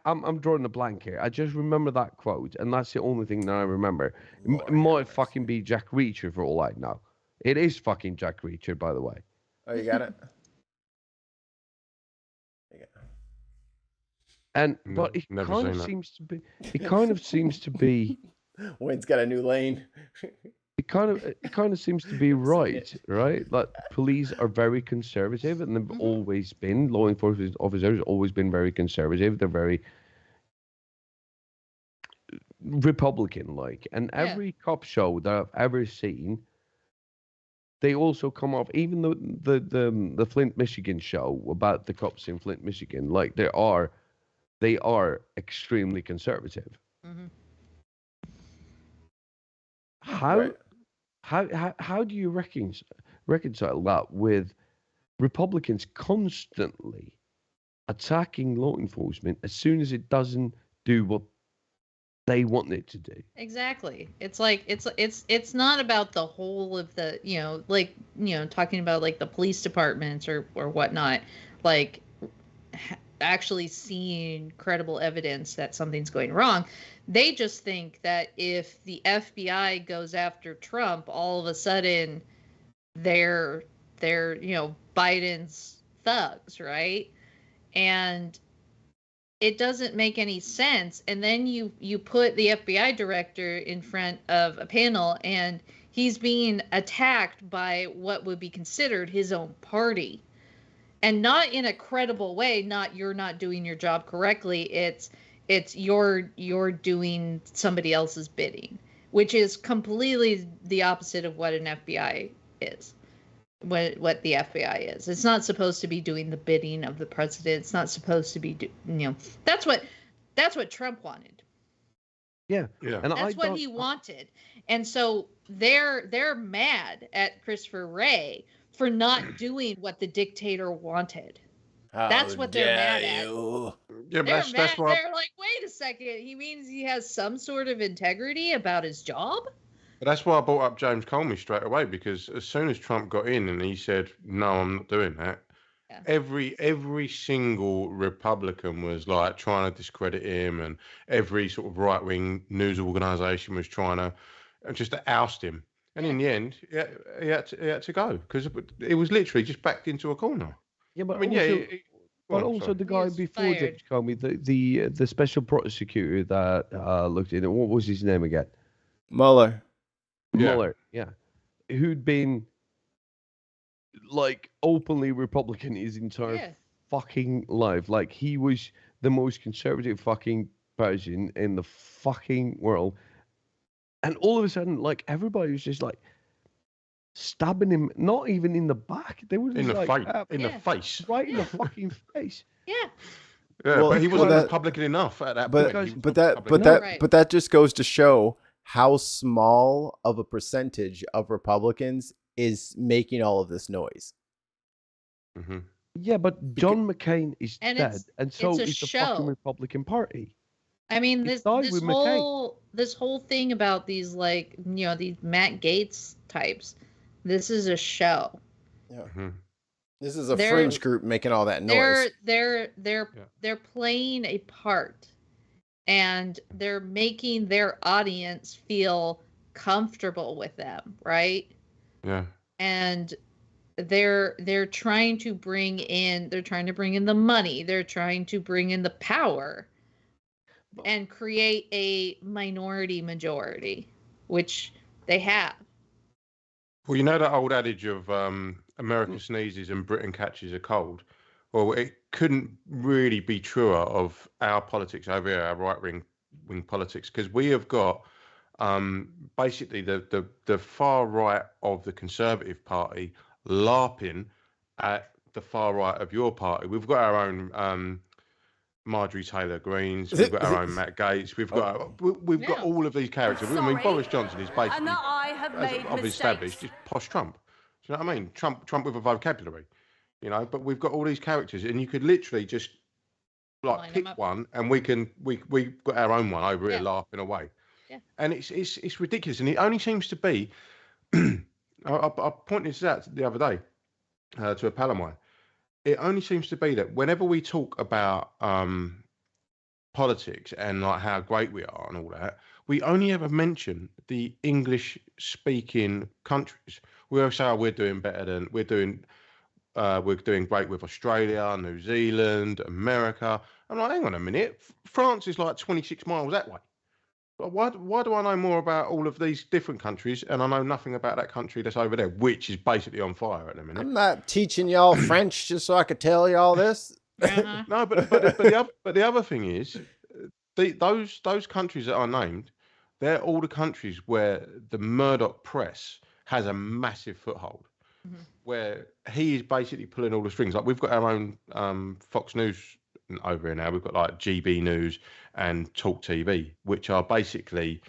I'm drawing a blank here. I just remember that quote, and that's the only thing that I remember. It might fucking be Jack Reacher for all I know. It is fucking Jack Reacher, by the way. Oh, you got it? And but it kind of seems to be. It kind of seems to be. Wayne's got a new lane. It kind of seems to be right? Like police are very conservative, and they've always been. Law enforcement officers always been very conservative. They're very Republican-like, and every cop show that I've ever seen, they also come off. Even the Flint, Michigan show about the cops in Flint, Michigan, like they are extremely conservative. Mm-hmm. How do you reconcile that with Republicans constantly attacking law enforcement as soon as it doesn't do what they want it to do? Exactly. It's like it's not about the whole of the talking about like the police departments or whatnot, like actually seeing credible evidence that something's going wrong. They just think that if the FBI goes after Trump, all of a sudden they're Biden's thugs, right? And it doesn't make any sense. And then you put the FBI director in front of a panel, and he's being attacked by what would be considered his own party. And not in a credible way, not you're not doing your job correctly. It's you're doing somebody else's bidding, which is completely the opposite of what an FBI is. What the FBI is. It's not supposed to be doing the bidding of the president. It's not supposed to be that's what Trump wanted. Yeah. And that's what he wanted. And so they're mad at Christopher Wray for not doing what the dictator wanted. That's what they're mad at. Yeah, but that's why They're like, wait a second. He means he has some sort of integrity about his job? But that's why I brought up James Comey straight away, because as soon as Trump got in and he said, no, I'm not doing that, every single Republican was like trying to discredit him, and every sort of right-wing news organization was trying to just to oust him. And in the end, he had to go, because it was literally just backed into a corner. Yeah, but I mean, the guy before James Comey, the special prosecutor that looked in it, what was his name again? Mueller. Mueller, yeah. Who'd been like openly Republican his entire fucking life. Like he was the most conservative fucking person in the fucking world. And all of a sudden, like everybody was just like stabbing him, not even in the back. They were just in the like, the face. Right in the fucking face. Yeah. Yeah, well, but he wasn't Republican enough at that point. But that just goes to show how small of a percentage of Republicans is making all of this noise. Mm-hmm. Yeah, but John McCain is dead, and so is the fucking Republican Party. I mean, this whole thing about these these Matt Gaetz types, this is a show. Yeah. Mm-hmm. This is a fringe group making all that noise. They're playing a part, and they're making their audience feel comfortable with them, right? Yeah. And they're trying to bring in the money, they're trying to bring in the power and create a minority majority, which they have. Well, you know that old adage of America sneezes and Britain catches a cold. or it couldn't really be truer of our politics over here, our right wing politics, because we have got basically the far right of the Conservative Party LARPing at the far right of your party. We've got our own Marjorie Taylor Greens. We've got our own Matt Gates. We've got Yeah. all of these characters. I mean, Boris Johnson is basically, and that I have as made I've established, is posh Trump. Do you know what I mean? Trump with a vocabulary, you know. But we've got all these characters, and you could literally just like Line 'em pick up. one, and we've got our own one over here Yeah. laughing away. Yeah. And it's ridiculous, and it only seems to be. I pointed this out the other day to a pal of mine. It only seems to be that whenever we talk about politics and like how great we are and all that, we only ever mention the English speaking countries. We always say, oh, we're doing great with Australia, New Zealand, America. I'm like, hang on a minute, France is like 26 miles that way. But why do I know more about all of these different countries and I know nothing about that country that's over there, which is basically on fire at the minute? I'm not teaching y'all French just so I could tell y'all this. Uh-huh. No, but the other thing is, those countries that are named, they're all the countries where the Murdoch press has a massive foothold, where he is basically pulling all the strings. Like we've got our own Fox News over here now. We've got like GB News and Talk TV, which are basically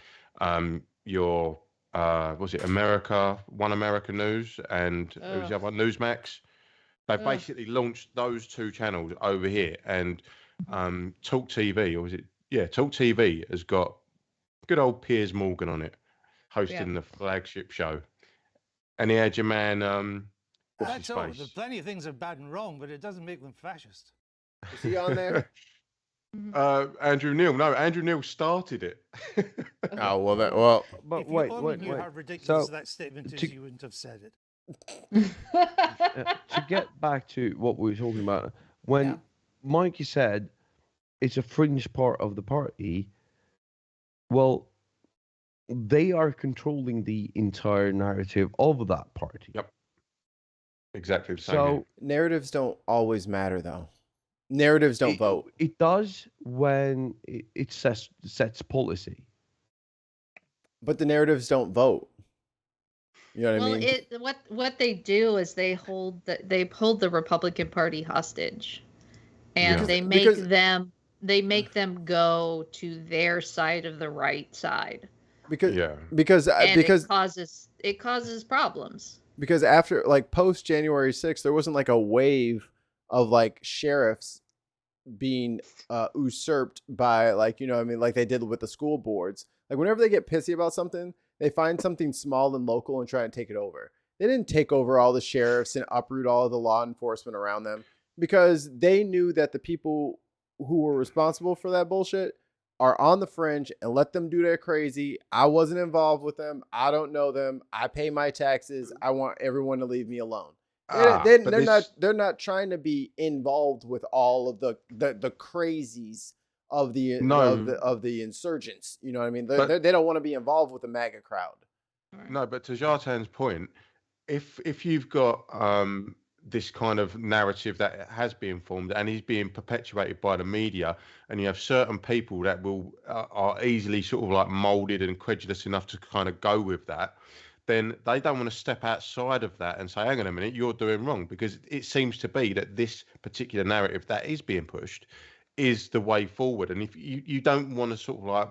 your was it One America News and it was the other one, Newsmax. They've basically launched those two channels over here, and Talk TV, or was it? Yeah, Talk TV has got good old Piers Morgan on it, hosting the flagship show, and he had your man. What's his That's all. face? There's plenty of things that are bad and wrong, but it doesn't make them fascist. Is he on there? Andrew Neil. No, Andrew Neil started it. Oh well. But If you wait, only wait, knew wait. how ridiculous So, that statement is, to- you wouldn't have said it. to get back to what we were talking about, when Mikey said it's a fringe part of the party, well, they are controlling the entire narrative of that party. Yep. Exactly the same. So Narratives don't always matter, though. Narratives don't vote. It does when it sets policy. But the narratives don't vote. You know what I mean? What they do is they hold the Republican Party hostage, and they make them go to their side of the right side. Because it causes problems. Because after like post January 6th, there wasn't like a wave of like sheriffs being usurped by like, you know what I mean, like they did with the school boards. Like whenever they get pissy about something, they find something small and local and try and take it over. They didn't take over all the sheriffs and uproot all of the law enforcement around them because they knew that the people who were responsible for that bullshit are on the fringe and let them do their crazy. I wasn't involved with them. I don't know them. I pay my taxes. I want everyone to leave me alone. They're not trying to be involved with all of the crazies of the insurgents. You know what I mean? They don't want to be involved with the MAGA crowd. No, but to Jartan's point, if you've got this kind of narrative that has been formed and is being perpetuated by the media, and you have certain people that are easily sort of like molded and credulous enough to kind of go with that, then they don't want to step outside of that and say, hang on a minute, you're doing wrong, because it seems to be that this particular narrative that is being pushed is the way forward. And if you don't want to sort of like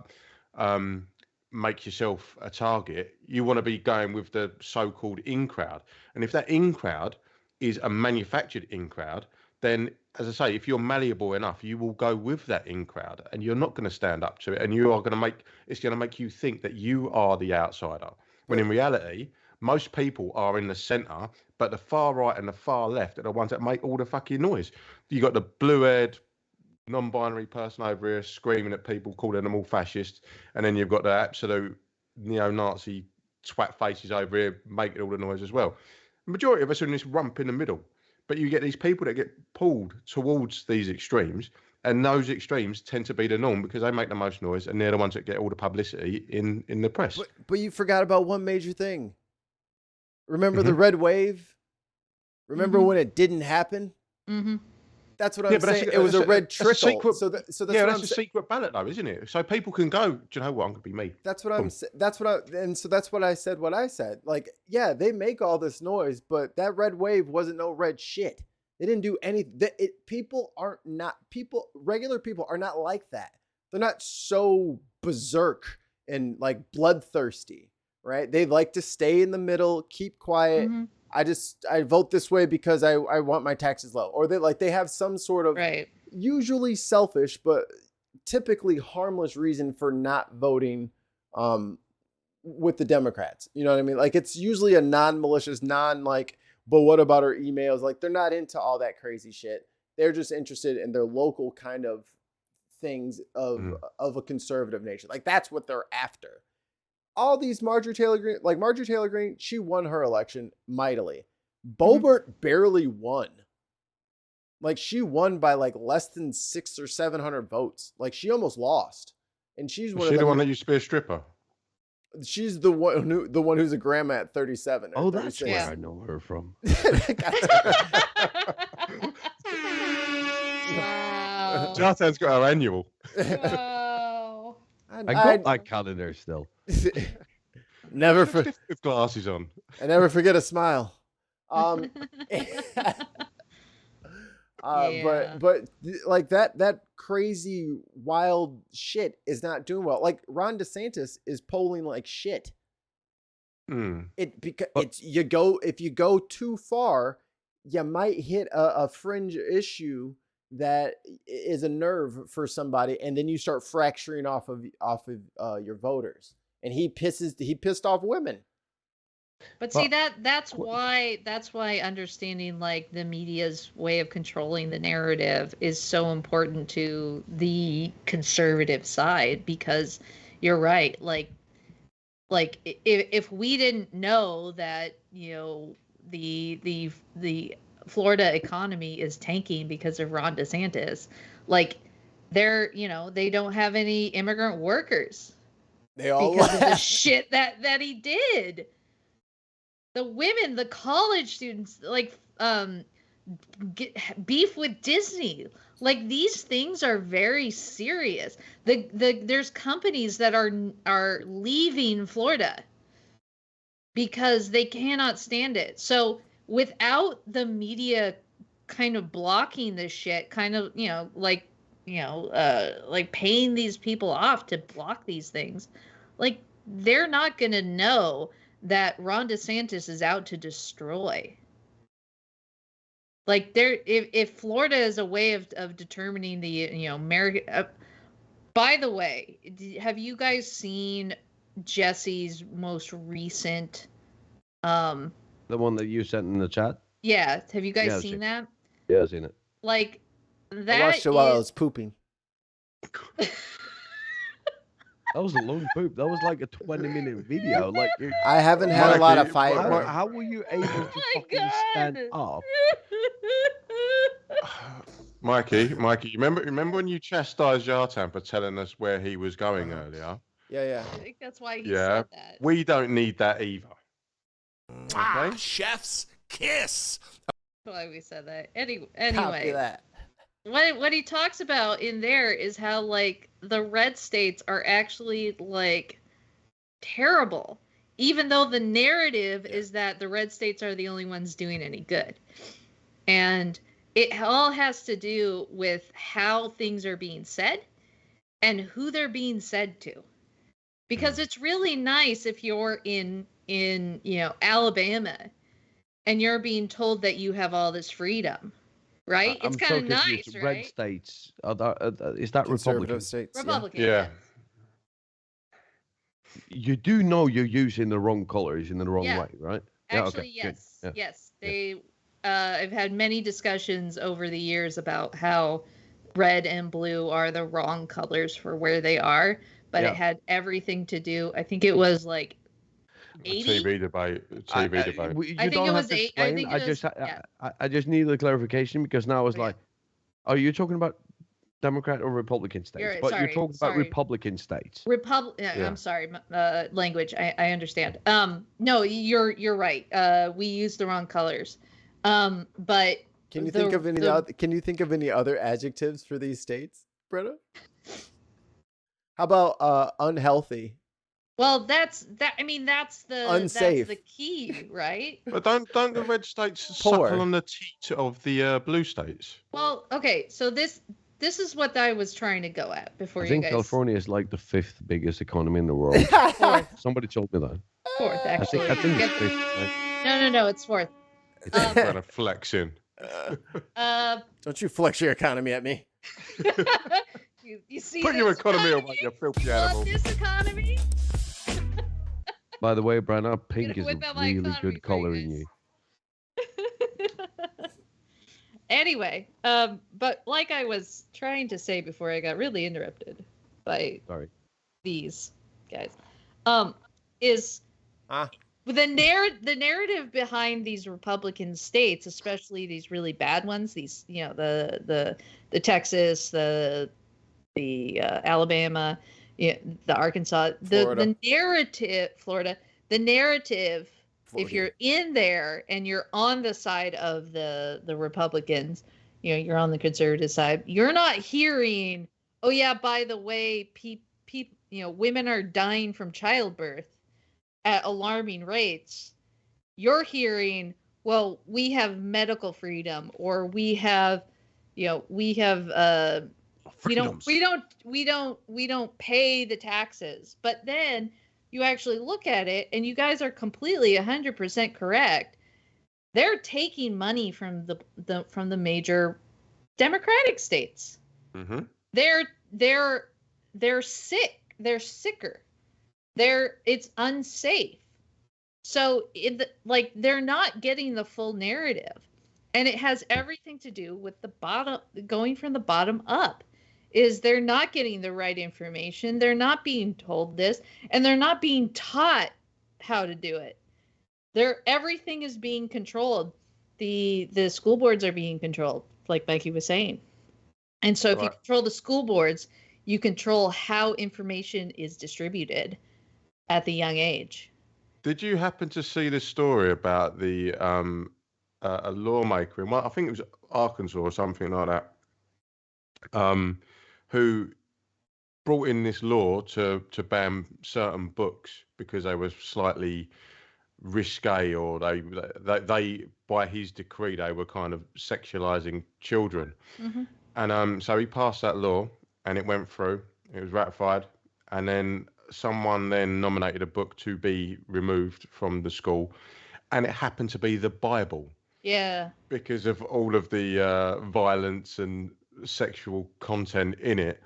make yourself a target, you want to be going with the so-called in crowd. And if that in crowd is a manufactured in crowd, then as I say, if you're malleable enough, you will go with that in crowd and you're not going to stand up to it, and it's going to make you think that you are the outsider, when in reality most people are in the center, but the far right and the far left are the ones that make all the fucking noise. You got the blue-haired non-binary person over here screaming at people, calling them all fascists, and then you've got the absolute neo-Nazi twat faces over here making all the noise as well. The majority of us are in this rump in the middle, but you get these people that get pulled towards these extremes, and those extremes tend to be the norm because they make the most noise and they're the ones that get all the publicity in the press. But you forgot about one major thing. Remember the red wave? Remember when it didn't happen? Mm-hmm. That's what I'm saying. It was a red trickle. So that's what I'm a secret ballot, though, isn't it? So people can go. Do you know what? I'm gonna be me. That's what I'm. That's what I said. What I said. Like, yeah, they make all this noise, but that red wave wasn't no red shit. They didn't do anything. Regular people are not like that. They're not so berserk and like bloodthirsty, right? They like to stay in the middle, keep quiet. Mhm. I vote this way because I want my taxes low, or they have some sort of usually selfish but typically harmless reason for not voting with the Democrats. You know what I mean? Like, it's usually a non-malicious, but what about our emails? Like, they're not into all that crazy shit. They're just interested in their local kind of things of a conservative nature. Like, that's what they're after. All these Marjorie Taylor Greene, she won her election mightily. Boebert barely won. Like, she won by like less than 600 or 700 votes. Like, she almost lost. And she's the one that used to be a stripper. She's the one who's a grandma at 37. Oh, that's where I know her from. Wow. Jartan's got her annual. Wow. I got that calendar still. Never with glasses on. I never forget a smile. But like that crazy wild shit is not doing well. Like, Ron DeSantis is polling like shit. If you go too far, you might hit a fringe issue that is a nerve for somebody, and then you start fracturing off of your voters. And he pissed off women. But see, that's why understanding like the media's way of controlling the narrative is so important to the conservative side, because you're right. Like if we didn't know that, the Florida economy is tanking because of Ron DeSantis, like they don't have any immigrant workers. They all because of the shit that he did. The women, the college students, beef with Disney. Like, these things are very serious. There's companies that are leaving Florida because they cannot stand it. So without the media kind of blocking this shit, like paying these people off to block these things, like, they're not going to know that Ron DeSantis is out to destroy. Like, if Florida is a way of determining the, American. By the way, have you guys seen Jesse's most recent? The one that you sent in the chat? Yeah. Have you guys seen that? Yeah, I've seen it. Like, that. I watched it while I was pooping. That was a long poop. That was like a 20-minute video. Like, I haven't had a lot of fiber. How were you able to fucking stand up? Mikey, you remember when you chastised Jartan for telling us where he was going earlier? Yeah. I think that's why he said that. We don't need that either. Okay? Chef's kiss. That's why we said that. Anyway. Copy that. What he talks about in there is how, like, the red states are actually, like, terrible, even though the narrative is that the red states are the only ones doing any good. And it all has to do with how things are being said and who they're being said to. Because it's really nice if you're in Alabama and you're being told that you have all this freedom. Right? It's kind of nice, right? Red states. Is that Republican? States, Republican. Yeah. You do know you're using the wrong colors in the wrong way, right? Actually, yeah, okay. yes. Yeah. Yes. I've had many discussions over the years about how red and blue are the wrong colors for where they are, but it had everything to do. I think it was like 80? TV debate. I think it was 8. I just need the clarification, because now I was like, are you talking about Democrat or Republican states? You're talking about Republican states. I'm sorry, language. I understand. No, you're right. We used the wrong colors. But Can you think of any the- other? Can you think of any other adjectives for these states, Britta? How about unhealthy? Well, that's that. I mean, that's Unsafe. the key, right? But don't the red states Poor. suckle on the teat of the blue states? Well, okay. So this is what I was trying to go at before I you think guys. California is like the 5th biggest economy in the world. Fourth, Somebody told me that. fourth, actually. I think it's Yep. 5th. Right? No, it's fourth. Trying to flex in. Don't you flex your economy at me. you see Put your this economy away, you filthy animal. This economy. By the way, Brenna, pink gonna is whip a out my really economy good for you color in guys. you. Anyway, but like I was trying to say before I got really interrupted by Sorry. these guys, is the narrative behind these Republican states, especially these really bad ones, these the Texas, the Alabama, the Arkansas, the narrative, Florida, the narrative. If you're in there and you're on the side of the Republicans, you're on the conservative side, you're not hearing, oh yeah, by the way, women are dying from childbirth at alarming rates. You're hearing, well, we have medical freedom, or we have Freedoms. we don't pay the taxes. But then you actually look at it, and you guys are completely 100% correct. They're taking money from the major Democratic states. Mm-hmm. They're sick. They're sicker. It's unsafe. So they're not getting the full narrative, and it has everything to do with going from the bottom up. Is they're not getting the right information. They're not being told this, and they're not being taught how to do it. Everything is being controlled. The school boards are being controlled, like Mikey was saying. And so if you control the school boards, you control how information is distributed at the young age. Did you happen to see the story about the a lawmaker in, I think it was Arkansas or something like that, who brought in this law to ban certain books because they were slightly risque, or they by his decree they were kind of sexualizing children. Mm-hmm. And so he passed that law, and it went through. It was ratified, and then someone then nominated a book to be removed from the school, and it happened to be the Bible. Yeah. Because of all of the violence and sexual content in it,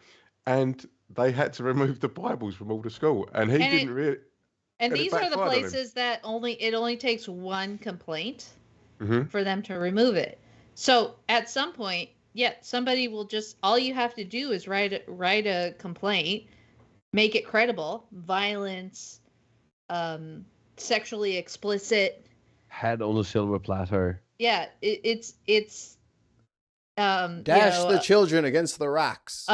and they had to remove the Bibles from all the school, and he didn't really. And these are the places that it only takes one complaint for them to remove it. So at some point, somebody will all you have to do is write a complaint, make it credible, violence, sexually explicit. Head on a silver platter. Yeah, it's dash the children against the rocks.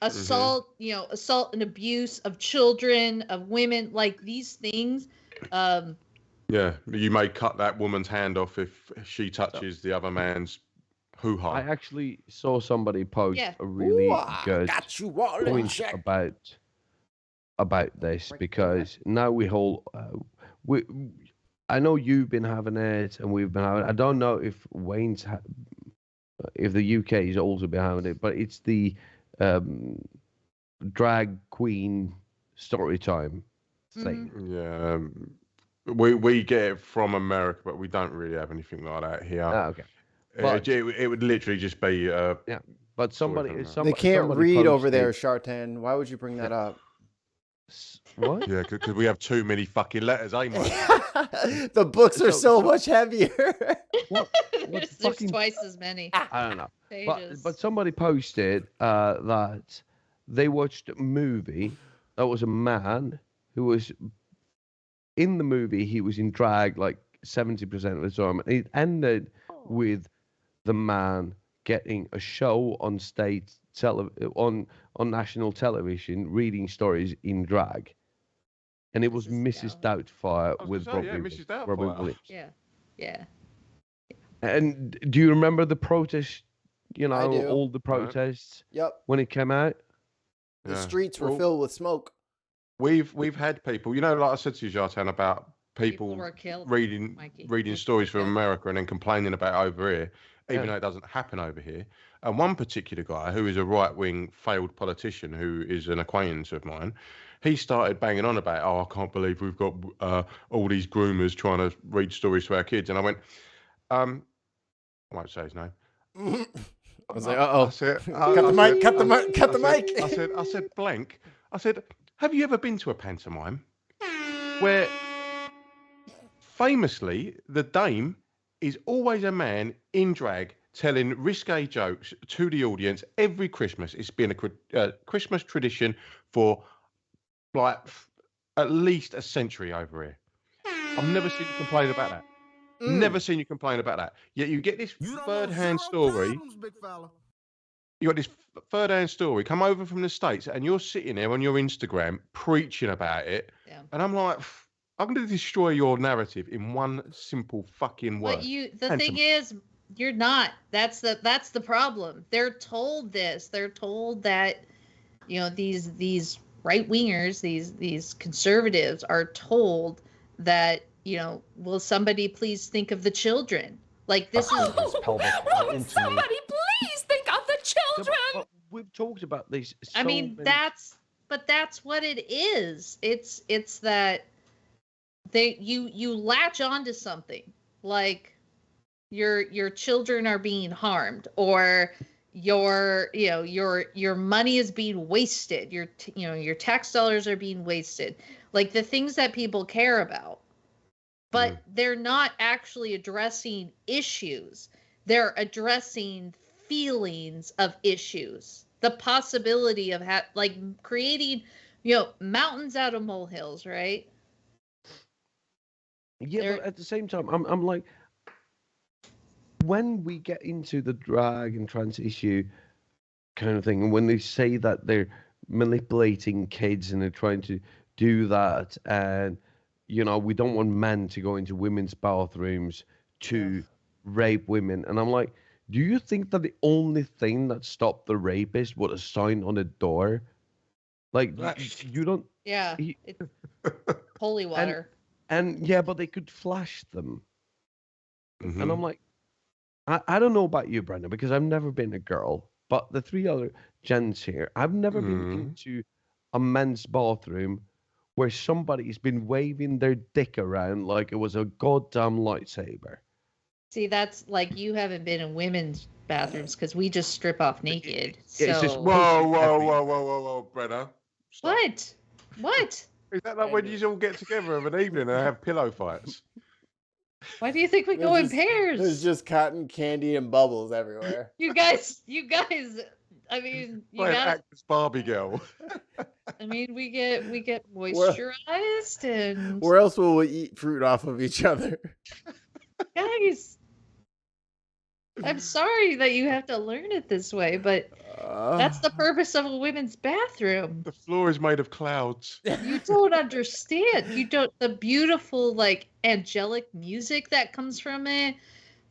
Assault, assault and abuse of children, of women, like these things. Yeah, you may cut that woman's hand off if she touches the other man's hoo-ha. I actually saw somebody post a really good point about this, because now I know you've been having it and we've been having it. I don't know if if the UK is also behind it, but it's the drag queen story time thing. Yeah, we get it from America, but we don't really have anything like that here. Okay. It would literally just be but they can't read over there, Shartan. Why would you bring that up? What? Yeah, because we have too many fucking letters, eh, mate? The books are so much heavier. There's twice as many. I don't know. Pages. But somebody posted that they watched a movie that was a man who was in the movie. He was in drag like 70% of the time. And it ended with the man getting a show on state on national television, reading stories in drag, and it was Mrs. Doubtfire with Robin Williams. Yeah. And do you remember the protest? You I know, do. all the protests Yep. when it came out. The Yeah. streets were Well, filled with smoke. We've had people, you know, like I said to you, Jartan, about People people were killed, reading Mikey. reading People stories were from killed. America and then complaining about it over here, even Yeah. though it doesn't happen over here. And one particular guy who is a right-wing failed politician who is an acquaintance of mine, he started banging on about, oh, I can't believe we've got all these groomers trying to read stories to our kids. And I went, I won't say his name. I was like, uh-oh. I said, Cut the mic, cut the mic, cut the mic. I said, blank. I said, have you ever been to a pantomime where famously the dame is always a man in drag telling risque jokes to the audience every Christmas? It's been a Christmas tradition for like at least a century over here. I've never seen you complain about that. Never seen you complain about that. Yet you get this third-hand story. You got this third-hand story come over from the States, and you're sitting there on your Instagram preaching about it. Yeah. And I'm like, I'm going to destroy your narrative in one simple fucking word. But the thing is, you're not. That's the problem. They're told this. They're told that, you know, these right wingers, these conservatives are told that, you know, will somebody please think of the children? Like this is. Will somebody please think of the children? But we've talked about this. I mean, that's what it is. It's that you latch onto something like your children are being harmed, or your money is being wasted, your tax dollars are being wasted, like the things that people care about, but they're not actually addressing issues. They're addressing feelings of issues, the possibility of like creating, mountains out of molehills, right? Yeah, but at the same time, I'm like, when we get into the drag and trans issue kind of thing, and when they say that they're manipulating kids and they're trying to do that, and we don't want men to go into women's bathrooms to rape women, and I'm like, do you think that the only thing that stopped the rapist was a sign on the door? Like, you don't. Yeah, it's holy water. And yeah, but they could flash them. Mm-hmm. And I'm like, I don't know about you, Brenda, because I've never been a girl, but the three other gents here, I've never been into a men's bathroom where somebody's been waving their dick around like it was a goddamn lightsaber. See, that's like you haven't been in women's bathrooms because we just strip off naked. It's just whoa, Brenda. Stop. What? Is that like when you all get together of an evening and have pillow fights? Why do you think we go in pairs? There's just cotton candy and bubbles everywhere. You guys. I mean, you Like got actress Barbie girl. I mean, we get moisturized and Where else will we eat fruit off of each other? guys. I'm sorry that you have to learn it this way, but that's the purpose of a women's bathroom. The floor is made of clouds. You don't understand. You don't. The beautiful, like, angelic music that comes from it,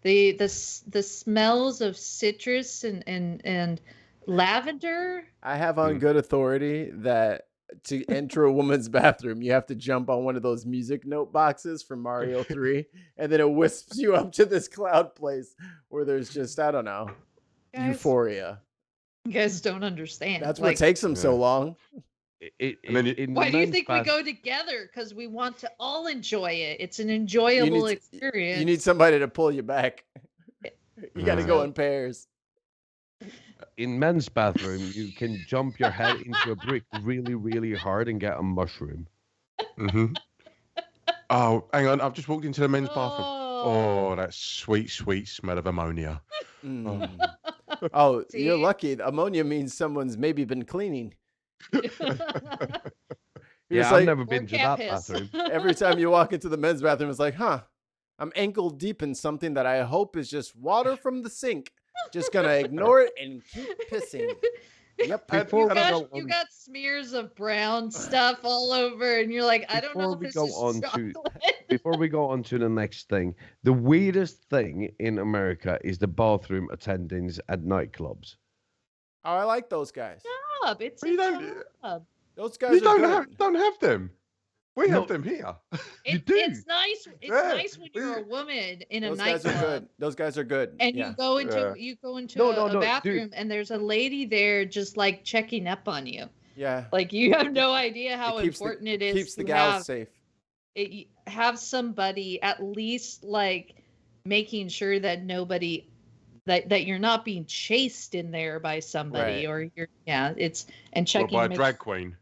the smells of citrus and lavender. I have on good authority that to enter a woman's bathroom, you have to jump on one of those music note boxes from Mario 3, and then it wisps you up to this cloud place where there's just, I don't know, euphoria. You guys don't understand. That's what takes them so long. Why do you think we go together? Because we want to all enjoy it. It's an enjoyable experience. You need somebody to pull you back. You got to go in pairs. In men's bathroom, you can jump your head into a brick really, really hard and get a mushroom. Mm-hmm. Oh, hang on. I've just walked into the men's bathroom. Oh, that sweet, sweet smell of ammonia. Oh, you're lucky. Ammonia means someone's maybe been cleaning. Yeah, I've never been to that bathroom. Every time you walk into the men's bathroom, it's like, I'm ankle deep in something that I hope is just water from the sink. Just gonna ignore it and keep pissing. Yep. Before we go You on, got smears of brown stuff all over, and you're like, I don't know if this is chocolate. before we go on to the next thing, the weirdest thing in America is the bathroom attendants at nightclubs. Oh, I like those guys. Job. It's You a don't- job. Those You guys are good. don't have them. We No. have them here. You do. It's nice. It's Yeah. nice when you're a woman in a Those guys are nightclub. good. Those guys are good. And yeah. you go into No, a dude. bathroom, and there's a lady there just like checking up on you. Yeah. Like you have no idea how It keeps important it is keeps the to gals safe. have somebody at least like making sure that nobody that you're not being chased in there by somebody, Right. or it's and Or checking by a make- drag queen.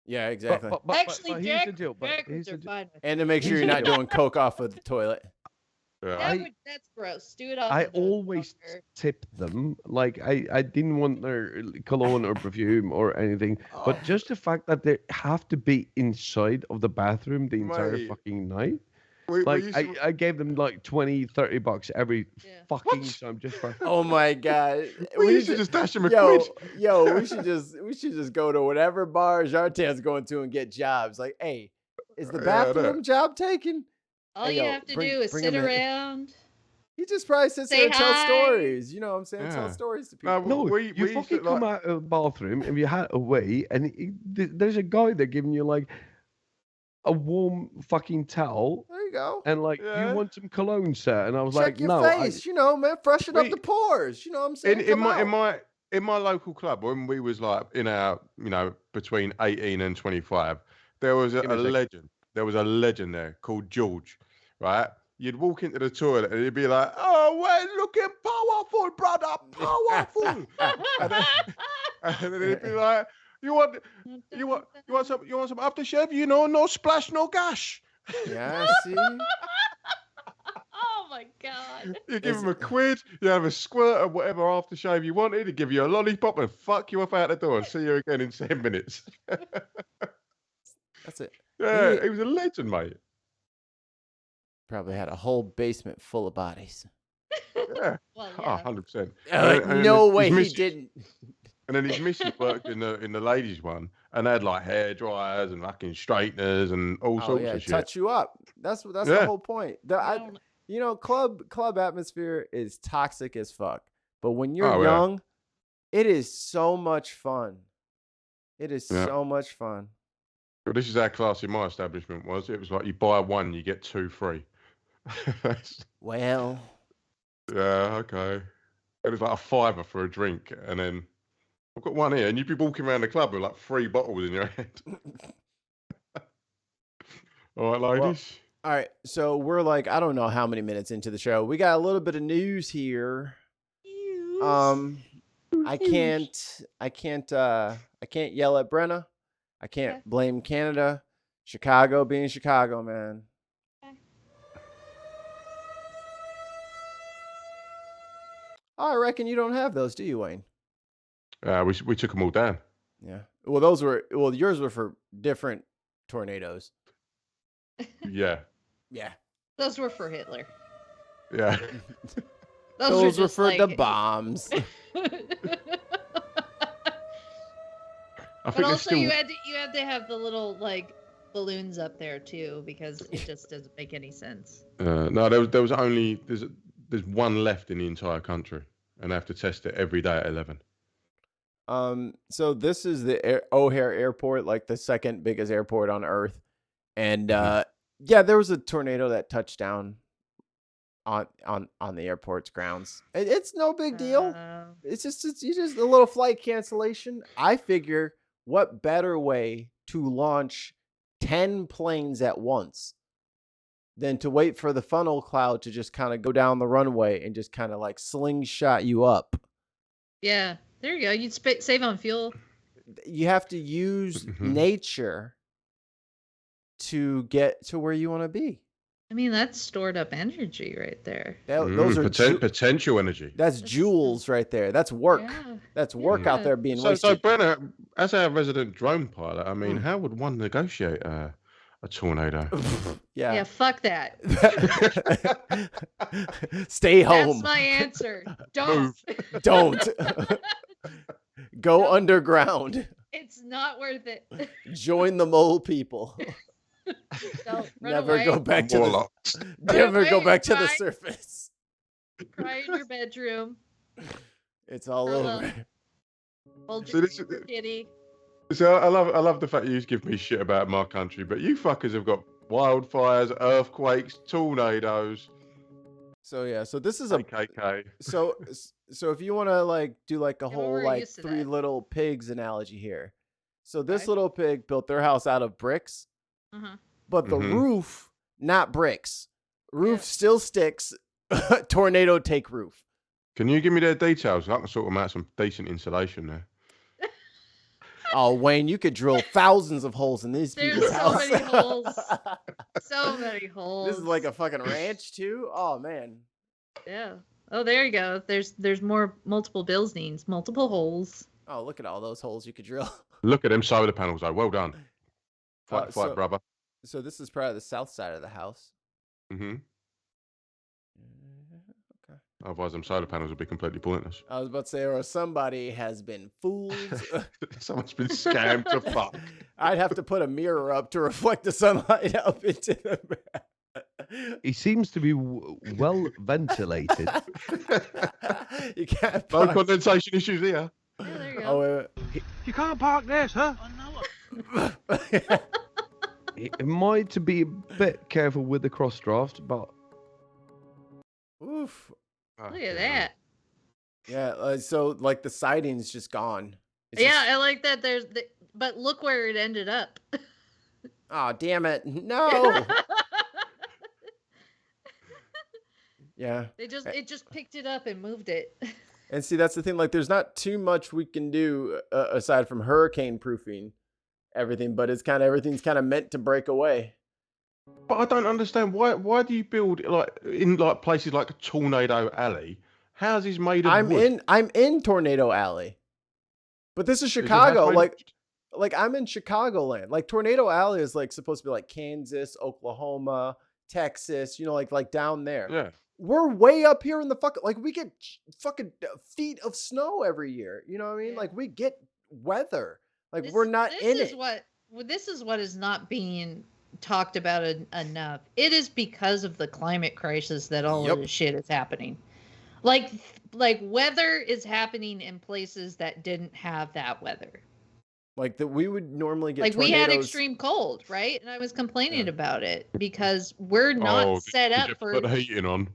Yeah, exactly. Actually, here's Jack, the deal. But here's Jackers the are deal. fine with And to make sure you're not doing coke off of the toilet. Yeah. that's gross. Do it off. I of the always fucker. tip them. Like I didn't want their cologne or perfume or anything, but just the fact that they have to be inside of the bathroom the entire Mate. fucking night. We Like used to- I gave them like 20, 30 bucks every Yeah. fucking time just for. Oh my god. we used to just dash them a Yo, quid. yo, we should just go to whatever bar Jartan's going to and get jobs. Like, hey, is the Yeah, I know. bathroom job taken? All Hey, you yo, have to bring- do is bring sit him in. around. He just probably sits Say there and tells hi. stories. You know what I'm saying? Yeah. Tell stories to No, people. No, We you used to, fucking come like- out of the bathroom and you had away, and there's a guy there giving you like a warm fucking towel, There you go. and like Yeah. you want some cologne, sir, and I was Check like, your no, face. You know, man, freshen up We- the pores. You know what I'm saying? Come out. in my local club, when we was like in our, between 18 and 25, there was a Give me a sec. legend. There was a legend there called George, right? You'd walk into the toilet and he'd be like, "Oh, we're looking powerful, brother, powerful." And then he'd be like, "You want some aftershave? No splash, no gash." Yeah, see? Oh my god. You give him a quid, you have a squirt of whatever aftershave you wanted, he'd give you a lollipop and fuck you off out the door and see you again in 10 minutes. That's it. Yeah, He- he was a legend, mate. Probably had a whole basement full of bodies. Yeah, Well, oh, yeah. 100%. Like, And no his way he missus- didn't. And then his missus worked in the ladies one, and they had like hair dryers and fucking straighteners and all Oh sorts yeah, of shit. touch you up. That's the Yeah. whole point. I don't- Club atmosphere is toxic as fuck. But when you're Oh, yeah. young, it is so much fun. It is Yeah. so much fun. Well, this is how classy my establishment was. It was like you buy one, you get two free. Well, Yeah, okay. It was like a $5 for a drink, and then I've got one here, and you'd be walking around the club with like 3 bottles in your hand. All right, ladies. all right. So we're like, I don't know how many minutes into the show. We got a little bit of news here. I can't yell at Brenna. I can't Okay. blame Canada. Chicago being Chicago, man. Okay. Oh, I reckon you don't have those, do you, Wayne? We took them all down. Yeah. Yours were for different tornadoes. Yeah, Yeah. Those were for Hitler. yeah. Those were just for the like- bombs. I But think also, it's still. you had to have the little like balloons up there too, because it just doesn't make any sense. No, there was only there's one left in the entire country, and they have to test it every day at 11. So this is the O'Hare Airport, like the second biggest airport on Earth, and yeah, there was a tornado that touched down on the airport's grounds. It's no big deal. It's just a little flight cancellation. I figure, what better way to launch 10 planes at once than to wait for the funnel cloud to just kind of go down the runway and just kind of like slingshot you up. Yeah, there you go. You'd save on fuel. You have to use Mhm. nature to get to where you want to be. I mean, that's stored up energy right there. Those are potential energy. that's jewels right there. That's work. Yeah. That's work out Yeah. there being So wasted. Brenna, as our resident drone pilot, I mean, Mm. how would one negotiate a tornado? Yeah, Yeah. fuck that. Stay home. That's my answer. Don't. Don't. Go Nope. underground. It's not worth it. Join the mole people. Don't run Never away. go back to the Warlocks. never go away, back to the cry. surface. Cry in your bedroom. It's all Curl over. up. Hold So your this is- kitty. So I love the fact you give me shit about my country, but you fuckers have got wildfires, earthquakes, tornadoes, So yeah, so this is a KKK. so if you want to like do like a Yeah, but whole we're like used to three that. little pigs analogy here. So this Okay. little pig built their house out of bricks, Uh-huh. but the Mhm. roof not bricks. Roof Yeah. still sticks. Tornado take roof. Can you give me their details? I can sort them out some decent insulation there. Oh, Wayne, you could drill thousands of holes in these There's people's so house. many holes. So many holes. This is like a fucking ranch too. Oh man. Yeah. Oh, there you go. There's multiple buildings, multiple holes. Oh, look at all those holes you could drill. Look at them solar panels, though. Well done. Fight, so- brother. So this is probably the south side of the house. hmm Okay. Otherwise, them solar panels would be completely pointless. I was about to say, or somebody has been fooled. Someone's been scammed to fuck. I'd have to put a mirror up to reflect the sunlight up into the. He seems to be well ventilated. You can't. No park- condensation issues here. Yeah, there you Oh, go. wait, You can't park this, huh? wait. It might to be a bit careful with the cross draft, but Oof. Look at that. Yeah. So like the siding's just gone. It's Yeah, just- I like that. But look where it ended up. Oh, damn it! No. Yeah. It just picked it up and moved it. And see, that's the thing. Like, there's not too much we can do aside from hurricane proofing everything, but it's kind of everything's kind of meant to break away. But I don't understand why do you build like in like places like Tornado Alley, houses made of wood? I'm in Tornado Alley, but this is Is your Chicago. house made of- Like I'm in Chicagoland. Like Tornado Alley is like supposed to be like Kansas, Oklahoma, Texas. You know, like down there. yeah. We're way up here in the like we get fucking feet of snow every year. You know what I mean? Yeah. Like we get weather. Like we're not in it. This is what is not being talked about enough. It is because of the climate crisis that all Yep. of this shit is happening. Like weather is happening in places that didn't have that weather. Like that we would normally get Like we had tornadoes- extreme cold, right? And I was complaining Yeah. about it because we're not set did up you for put the heating on.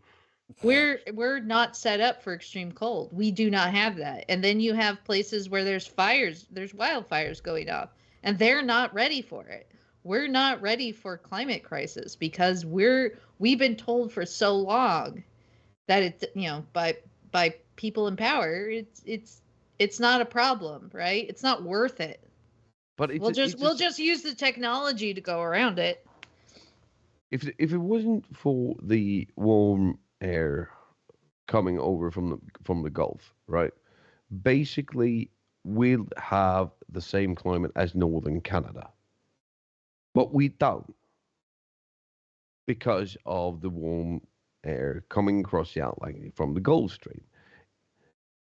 we're not set up for extreme cold. We do not have that. And then you have places where there's fires, there's wildfires going off, and they're not ready for it. We're not ready for climate crisis because we've been told for so long that it's, you know, by people in power, it's not a problem, right? It's not worth it. but it's, We'll just use the technology to go around it. if it wasn't for the warm air coming over from the Gulf, right? Basically, we'll have the same climate as northern Canada, but we don't because of the warm air coming across the Atlantic from the Gulf Stream.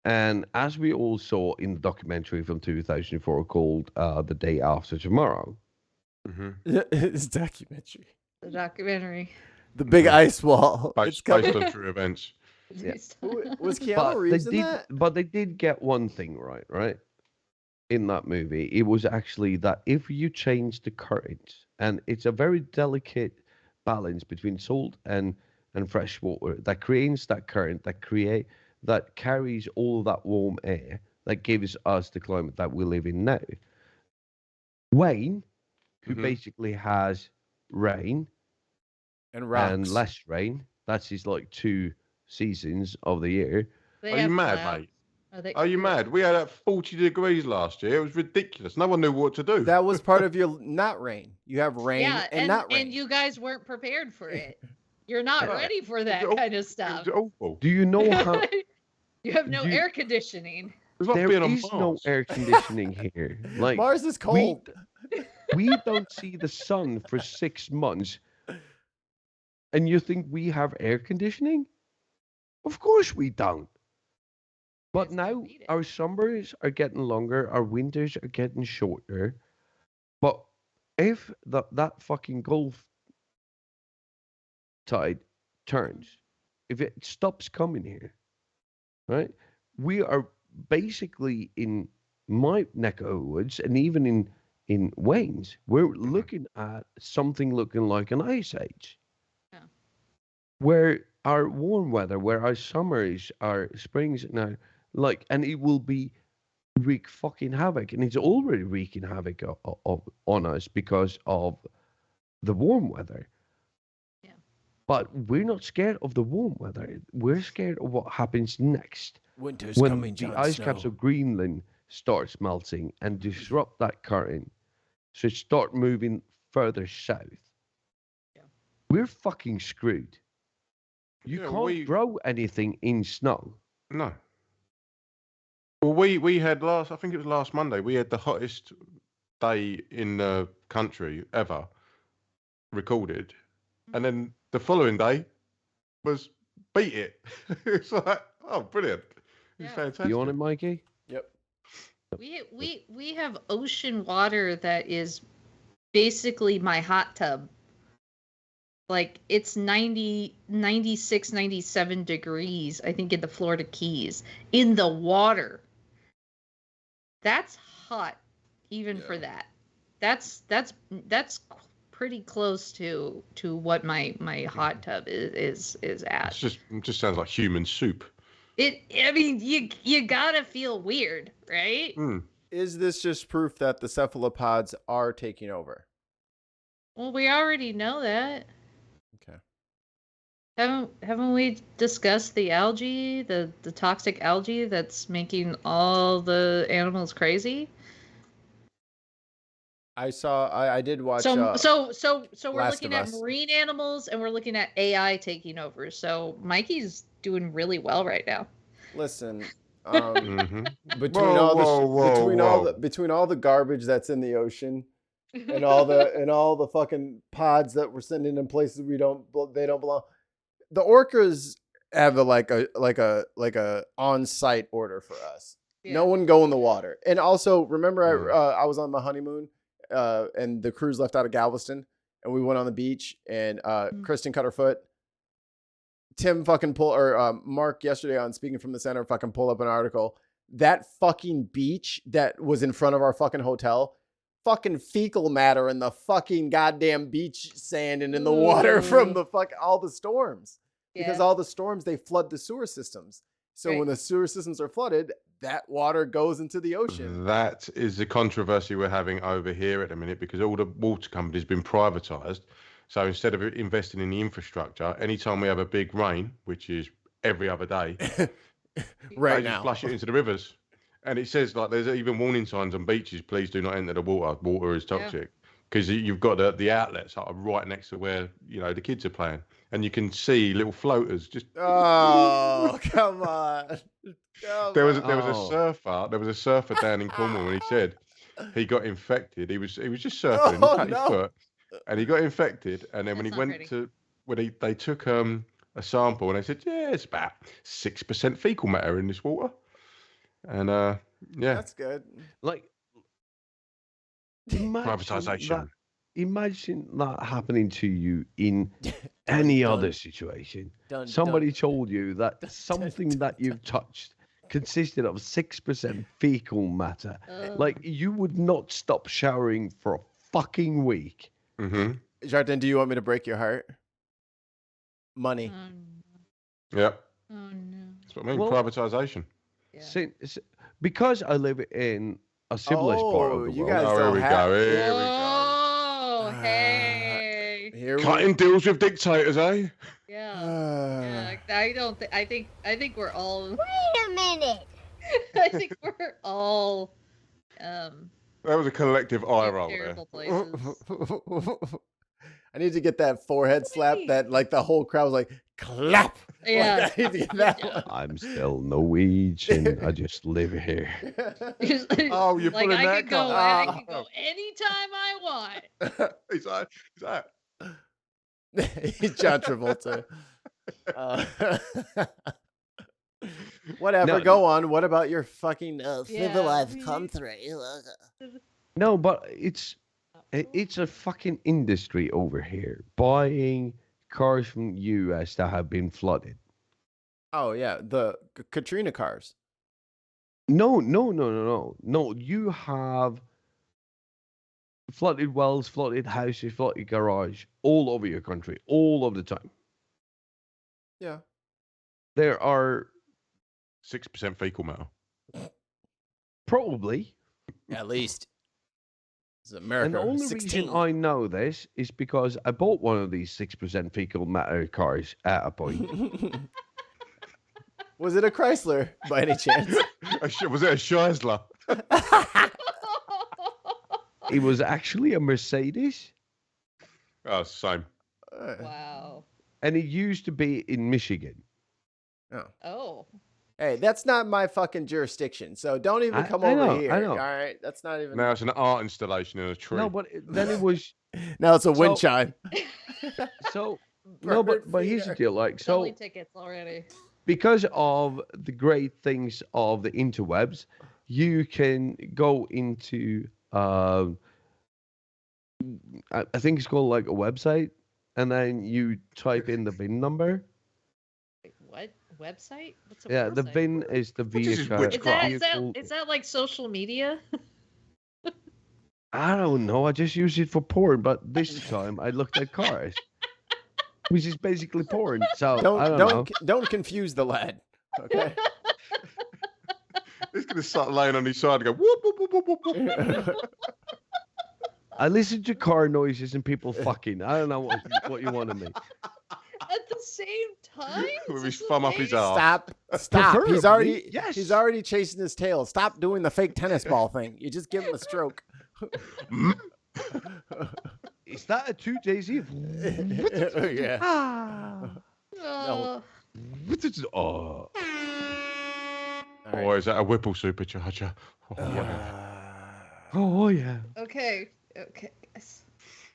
And as we all saw in the documentary from 2004 called "The Day After Tomorrow," Mm-hmm. It's documentary. The documentary. The big ice wall. It's Based coming. on true events. Yeah. Was Keanu Reeves in that? But they did get one thing right? In that movie, it was actually that if you change the current, and it's a very delicate balance between salt and fresh water that creates that current that carries all that warm air that gives us the climate that we live in now. Wayne, who Mhm. basically has rain And rocks. and less rain, that's his like 2 seasons of the year. They Are you have mad, clouds. mate? Are You mad? We had 40 degrees last year. It was ridiculous. No one knew what to do. That was part of your not rain. You have rain Yeah, and not rain. and you guys weren't prepared for it. You're not Yeah. ready for that It was kind of It stuff. was awful. Do you know how You have no Do you- air conditioning. It was like there being on is no Mars. air conditioning here? Like Mars is cold. we don't see the sun for 6 months, and you think we have air conditioning? Of course we don't. But Guys gotta now beat it. our summers are getting longer, our winters are getting shorter. But if that fucking Gulf tide turns, if it stops coming here, right? We are basically in my neck of the woods, and even in Wayne's, we're looking at something looking like an ice age. Yeah. Where our warm weather, where our summers, our springs now, like, and it will be wreak fucking havoc, and it's already wreaking havoc on us because of the warm weather. Yeah. But we're not scared of the warm weather. We're scared of what happens next Winter's when coming, the Jon ice Snow. caps of Greenland starts melting and disrupt that current, so it start moving further south. Yeah. We're fucking screwed. You Yeah, can't grow anything in snow. No. Well, we had I think it was last Monday, we had the hottest day in the country ever recorded. And then the following day was beat it. It's like, oh, brilliant. It's Yeah. fantastic. You on it, Mikey? Yep. We have ocean water that is basically my hot tub. Like it's 90, 96, 97 degrees, I think, in the Florida Keys in the water. That's hot, even for that. That's pretty close to what my hot tub is at. It just sounds like human soup. I mean, you gotta feel weird, right? Is this just proof that the cephalopods are taking over? Well, we already know that. Okay. Haven't we discussed the algae, the toxic algae that's making all the animals crazy? I did watch. So we're Last looking of at Us. marine animals and we're looking at AI taking over. So Mikey's doing really well right now. Listen, Mhm. between all the garbage that's in the ocean and all the fucking pods that we're sending in places they don't belong, the orcas have a on-site order for us. Yeah. No one go in the water. And also, remember, I was on my honeymoon, and the cruise left out of Galveston, and we went on the beach, and Kristen cut her foot. Tim Mark yesterday on Speaking from the Center fucking pull up an article. That fucking beach that was in front of our fucking hotel, fucking fecal matter in the fucking goddamn beach sand and in the water from the all the storms. Because all the storms, they flood the sewer systems. So when the sewer systems are flooded, that water goes into the ocean. That is the controversy we're having over here at the minute, because all the water companies have been privatised. So instead of investing in the infrastructure, anytime we have a big rain, which is every other day, right they now, just flush it into the rivers. And it says, like, there's even warning signs on beaches: please do not enter the water. Water is toxic. Because you've got the outlets are right next to where the kids are playing, and you can see little floaters just. Oh, come on! There was a surfer down in Cornwall, and he said he got infected. He was just surfing, and he cut his foot, and he got infected. And then when he went to they took a sample, and they said, yeah, it's about 6% fecal matter in this water, and that's good. Like, privatization. Imagine that happening to you in any other situation. Somebody told you that something that you've touched consisted of 6% fecal matter. Like, you would not stop showering for a fucking week. Mm-hmm. Jardin, do you want me to break your heart? Money. Yep. Oh no. That's what I mean. Privatization. Yeah. Because I live in a civilized part of the world. Here we go. Here we go. Oh, hey. Cutting deals with dictators, eh? Yeah. I think we're all. Wait a minute. I think we're all. That was a collective eye roll there. Terrible places. I need to get that forehead slap that like the whole crowd was like clap. Yeah. Like, I need to get that one. I'm still Norwegian. I just live here. Oh, you're pulling that I can go anytime I want. He's that. He's John Travolta. Whatever, No, go on. What about your fucking civilized Yeah. country? No, but it's a fucking industry over here buying cars from US that have been flooded. Oh yeah, the Katrina cars. No. You have flooded wells, flooded houses, flooded garage all over your country, all of the time. Yeah. There are 6% fecal matter. probably, At least. It's and America. the only 16. reason I know this is because I bought one of these 6% fecal matter cars at a point. Was it a Chrysler by any chance? Was it a Scheisler? It was actually a Mercedes, Oh, same. Wow. and it used to be in Michigan. Oh. Hey, that's not my fucking jurisdiction. So don't even come I over know, here. I know. All right, that's not even. Now it's an art installation in a tree. No, but then it was Now it's a wind So- chime. so. No, Bird but here's the feeder. deal. Like, Selling so tickets already. because of the great things of the interwebs, you can go into I think it's called like a website, and then you type in the VIN number. Wait, what website? What's a Yeah, the website? VIN is the What is this vehicle. witchcraft? Is that like social media? I don't know. I just use it for porn, but this time I looked at cars, which is basically porn. So I don't know. Don't confuse the lad. Okay. He's going to start laying on his side and go, whoop, whoop, whoop, whoop, whoop, whoop. I listen to car noises and people fucking. I don't know what you want of me. At the same time? With his This is thumb up his amazing. arse. Stop. He's already Preferably, yes. he's already chasing his tail. Stop doing the fake tennis ball thing. You just give him a stroke. Is that a 2JZ? Yeah. Oh. Oh. All right. Or is that a Whipple supercharger? Oh, yeah. Oh yeah. Okay. Okay.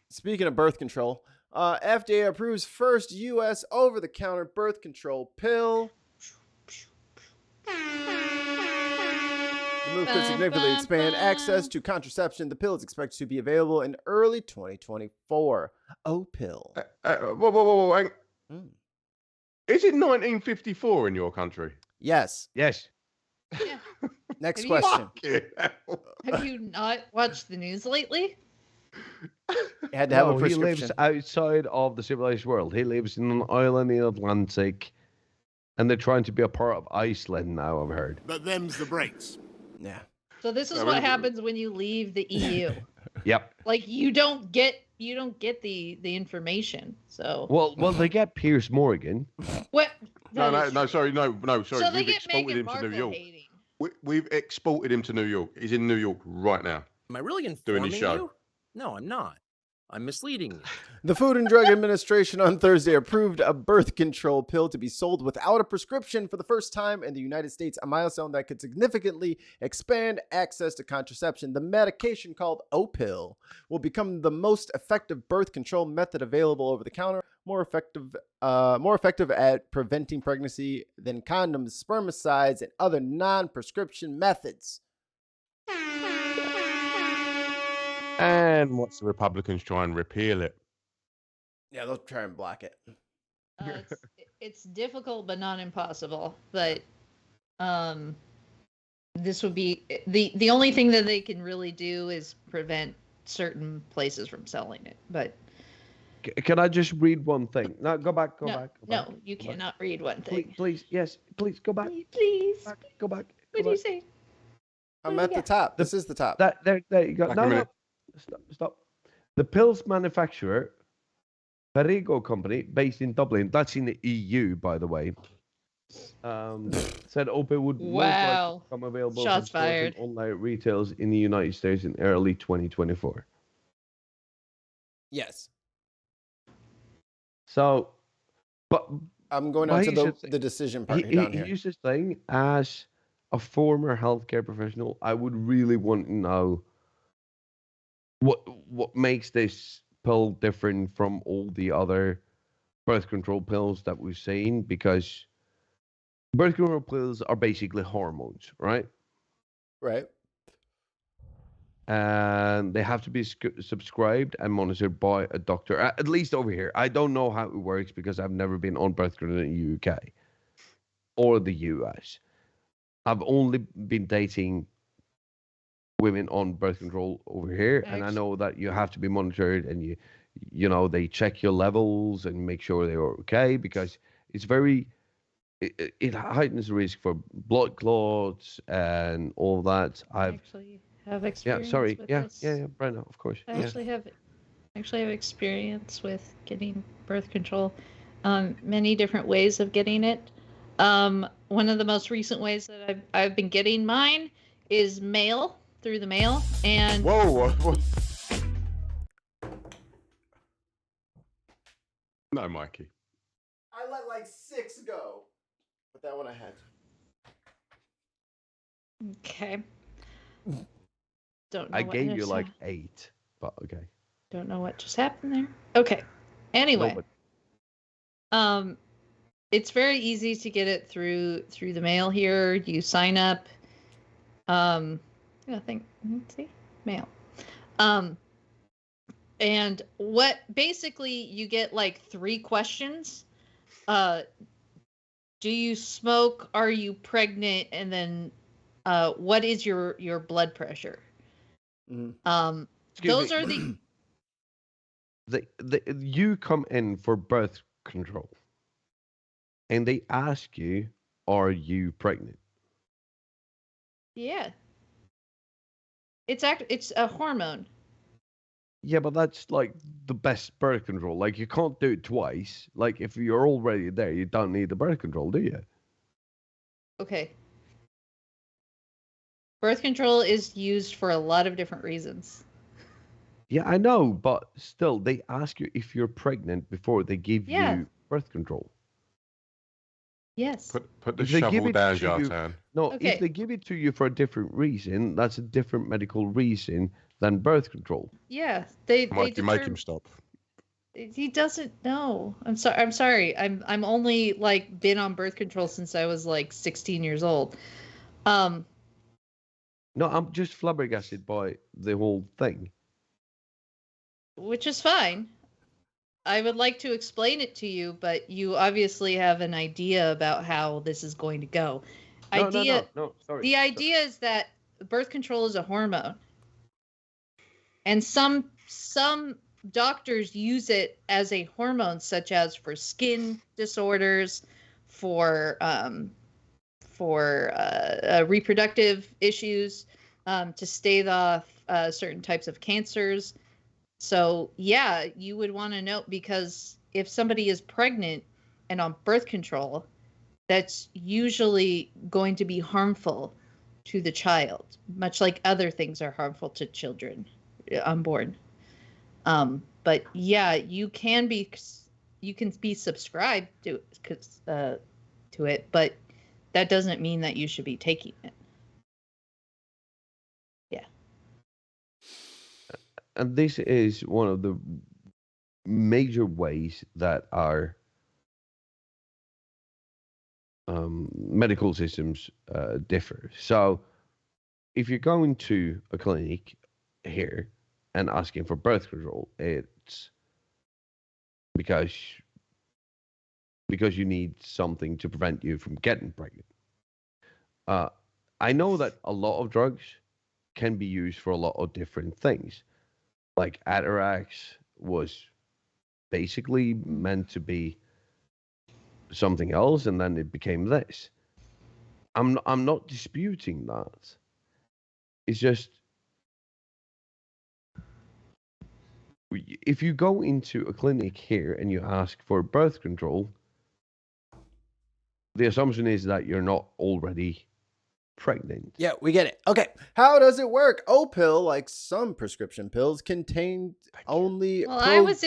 Speaking of birth control, FDA approves first U.S. over-the-counter birth control pill. The move could significantly expand access to contraception. The pill is expected to be available in early 2024. O-pill. Whoa. Hang. Mm. Is it 1954 in your country? Yes. Yes. Yeah. Next Have you- question. Yeah. Have you not watched the news lately? You had to have a He prescription. lives outside of the civilized world. He lives in an island in the Atlantic, and they're trying to be a part of Iceland now. I've heard. But them's the breaks. Yeah. So this is I what mean- happens when you leave the EU. Yep. Like you don't get the information. So Well, they get Piers Morgan. what? No, that is sorry. true. Sorry. So they We've get exported Meghan him to New Markle York. hating. We've exported him to New York. He's in New York right now. Am I really Doing informing his show. you? No, I'm not. I'm misleading you. The Food and Drug Administration on Thursday approved a birth control pill to be sold without a prescription for the first time in the United States, a milestone that could significantly expand access to contraception. The medication, called O-pill, will become the most effective birth control method available over the counter, more effective at preventing pregnancy than condoms, spermicides, and other non-prescription methods. And what's the Republicans try and repeal it? Yeah, they'll try and block it. It's difficult, but not impossible. But this would be the only thing that they can really do is prevent certain places from selling it. But Can I just read one thing? No, go back. Go back. no, you cannot read one thing. Please, yes, please go back. Please. Go back. What do you say? I'm at the top. This is the top. There you go. Back No, a no. minute. Stop. The pills manufacturer, Perrigo Company, based in Dublin, that's in the EU, by the way, said Opel would most likely Wow. become available Shots from stores fired. and online retails in the United States in early 2024. Yes. So, but I'm going on Well, to he the, should say- the decision part down here. here's the thing: as a former healthcare professional, I would really want to know what makes this pill different from all the other birth control pills that we've seen, because Birth control pills are basically hormones, right? Right. And they have to be subscribed and monitored by a doctor, at least over here. I don't know how it works because I've never been on birth control in the UK or the US. I've only been dating women on birth control over here, and I know that you have to be monitored, and you know, they check your levels and make sure they are okay, because it's very it heightens the risk for blood clots and all that. Actually have experience with this. Yeah, Brenda, of course. I actually have experience with getting birth control. Many different ways of getting it. One of the most recent ways that I've been getting mine is through the mail, and Whoa. No, Mikey. I let like 6 go, but that one I had. Okay. Don't know. I what gave you just like 8, but okay. Don't know what just happened there. Okay. Anyway, it's very easy to get it through the mail here. You sign up. I think, let's see, mail. And what basically you get like 3 questions. Do you smoke? Are you pregnant? And then what is your blood pressure? Those are the you come in for birth control and they ask you, are you pregnant? Yeah. It's a hormone. Yeah, but that's like the best birth control. Like, you can't do it twice. Like, if you're already there, you don't need the birth control, do you? Okay. Birth control is used for a lot of different reasons. Yeah, I know, but still, they ask you if you're pregnant before they give you birth control. Yes. Put the shovel down, Jartan. No, if they give it to you for a different reason, that's a different medical reason than birth control. Yeah, Might you make him stop? He doesn't know. I'm sorry. I'm only like been on birth control since I was like 16 years old. No, I'm just flabbergasted by the whole thing. Which is fine. I would like to explain it to you, but you obviously have an idea about how this is going to go. No, sorry. The idea is that birth control is a hormone. And some doctors use it as a hormone, such as for skin disorders, for reproductive issues, to stave off certain types of cancers. So yeah, you would want to know, because if somebody is pregnant and on birth control, that's usually going to be harmful to the child, much like other things are harmful to children unborn. But yeah, you can be subscribed to it, but that doesn't mean that you should be taking it. Yeah. And this is one of the major ways that our medical systems differ. So if you're going to a clinic here and asking for birth control, it's because you need something to prevent you from getting pregnant. I know that a lot of drugs can be used for a lot of different things. Like Atarax was basically meant to be something else, and then it became this. I'm not disputing that. It's just, if you go into a clinic here and you ask for birth control, the assumption is that you're not already pregnant. Yeah, we get it. Okay, how does it work? O-pill, like some prescription pills, contain only. Well, I was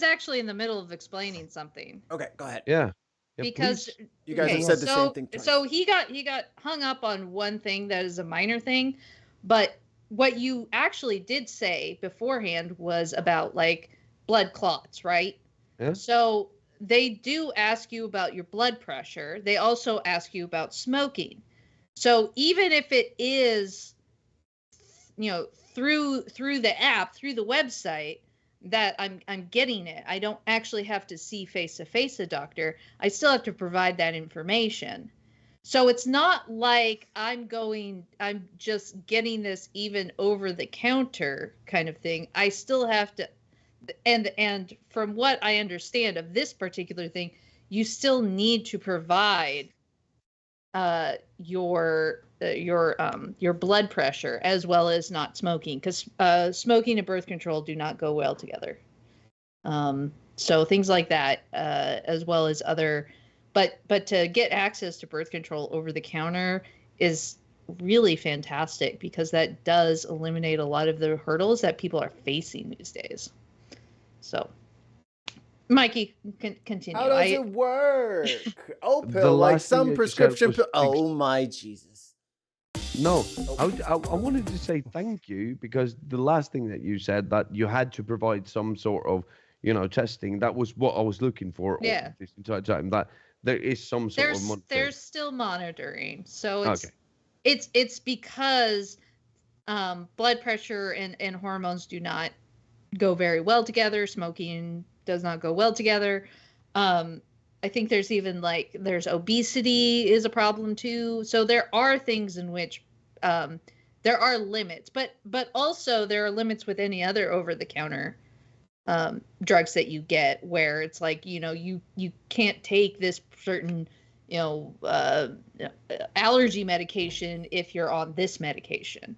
actually in the middle of explaining something. Okay, go ahead. Yeah. Because please. You guys have said the same thing twice. So he got hung up on one thing that is a minor thing, but what you actually did say beforehand was about like blood clots, right? Yeah. So they do ask you about your blood pressure. They also ask you about smoking. So even if it is, through the app, through the website that I'm getting it, I don't actually have to see face to face a doctor. I still have to provide that information. So it's not like I'm just getting this even over the counter kind of thing. I still have to, and from what I understand of this particular thing, you still need to provide your blood pressure as well as not smoking, because smoking and birth control do not go well together. So things like that, as well as other, but to get access to birth control over the counter is really fantastic, because that does eliminate a lot of the hurdles that people are facing these days. So, Mikey, continue. How does it work? Oh, The pill, like last thing some that you said prescription was pill. Oh my Jesus. No, I wanted to say thank you, because the last thing that you said, that you had to provide some sort of, testing, that was what I was looking for Yeah. this entire time. That there is some sort of monitoring. There's still monitoring. So it's Okay. it's because blood pressure and hormones do not go very well together. Smoking does not go well together. I think there's even there's obesity is a problem too. So there are things in which there are limits, but also there are limits with any other over the counter drugs that you get, where it's like, you can't take this certain allergy medication if you're on this medication.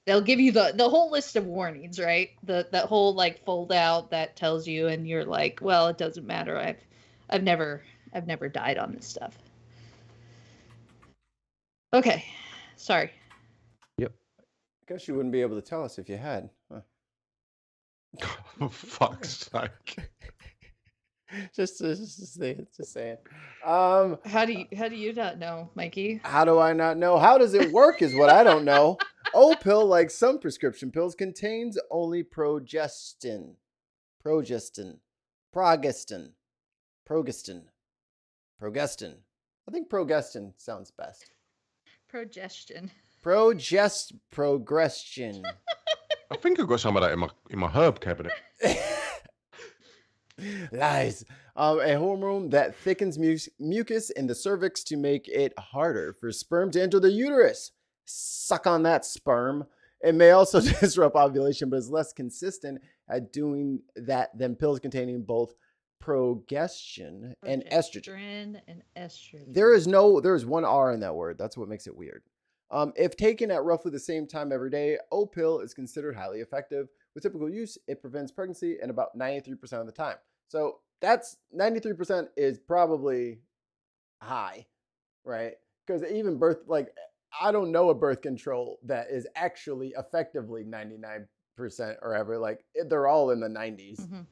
They'll give you the whole list of warnings, right? That whole fold out that tells you, and you're like, well, it doesn't matter. I've never died on this stuff. Okay, sorry. Yep. I guess you wouldn't be able to tell us if you had. Huh. For fuck's sake. Just saying. How do you not know, Mikey? How do I not know? How does it work is what I don't know. Pill, like some prescription pills, contains only progestin. I think progestin sounds best. Progestin. Progression. I think I've got some of that in my herb cabinet. Lies. A hormone that thickens mucus in the cervix to make it harder for sperm to enter the uterus. Suck on that, sperm. It may also disrupt ovulation, but is less consistent at doing that than pills containing both progestin and estrogen. There is one R in that word. That's what makes it weird. If taken at roughly the same time every day, O-pill is considered highly effective. With typical use, it prevents pregnancy in about 93% of the time. So that's 93% is probably high, right? Because even I don't know a birth control that is actually effectively 99% or ever. They're all in the 90s. Mm-hmm.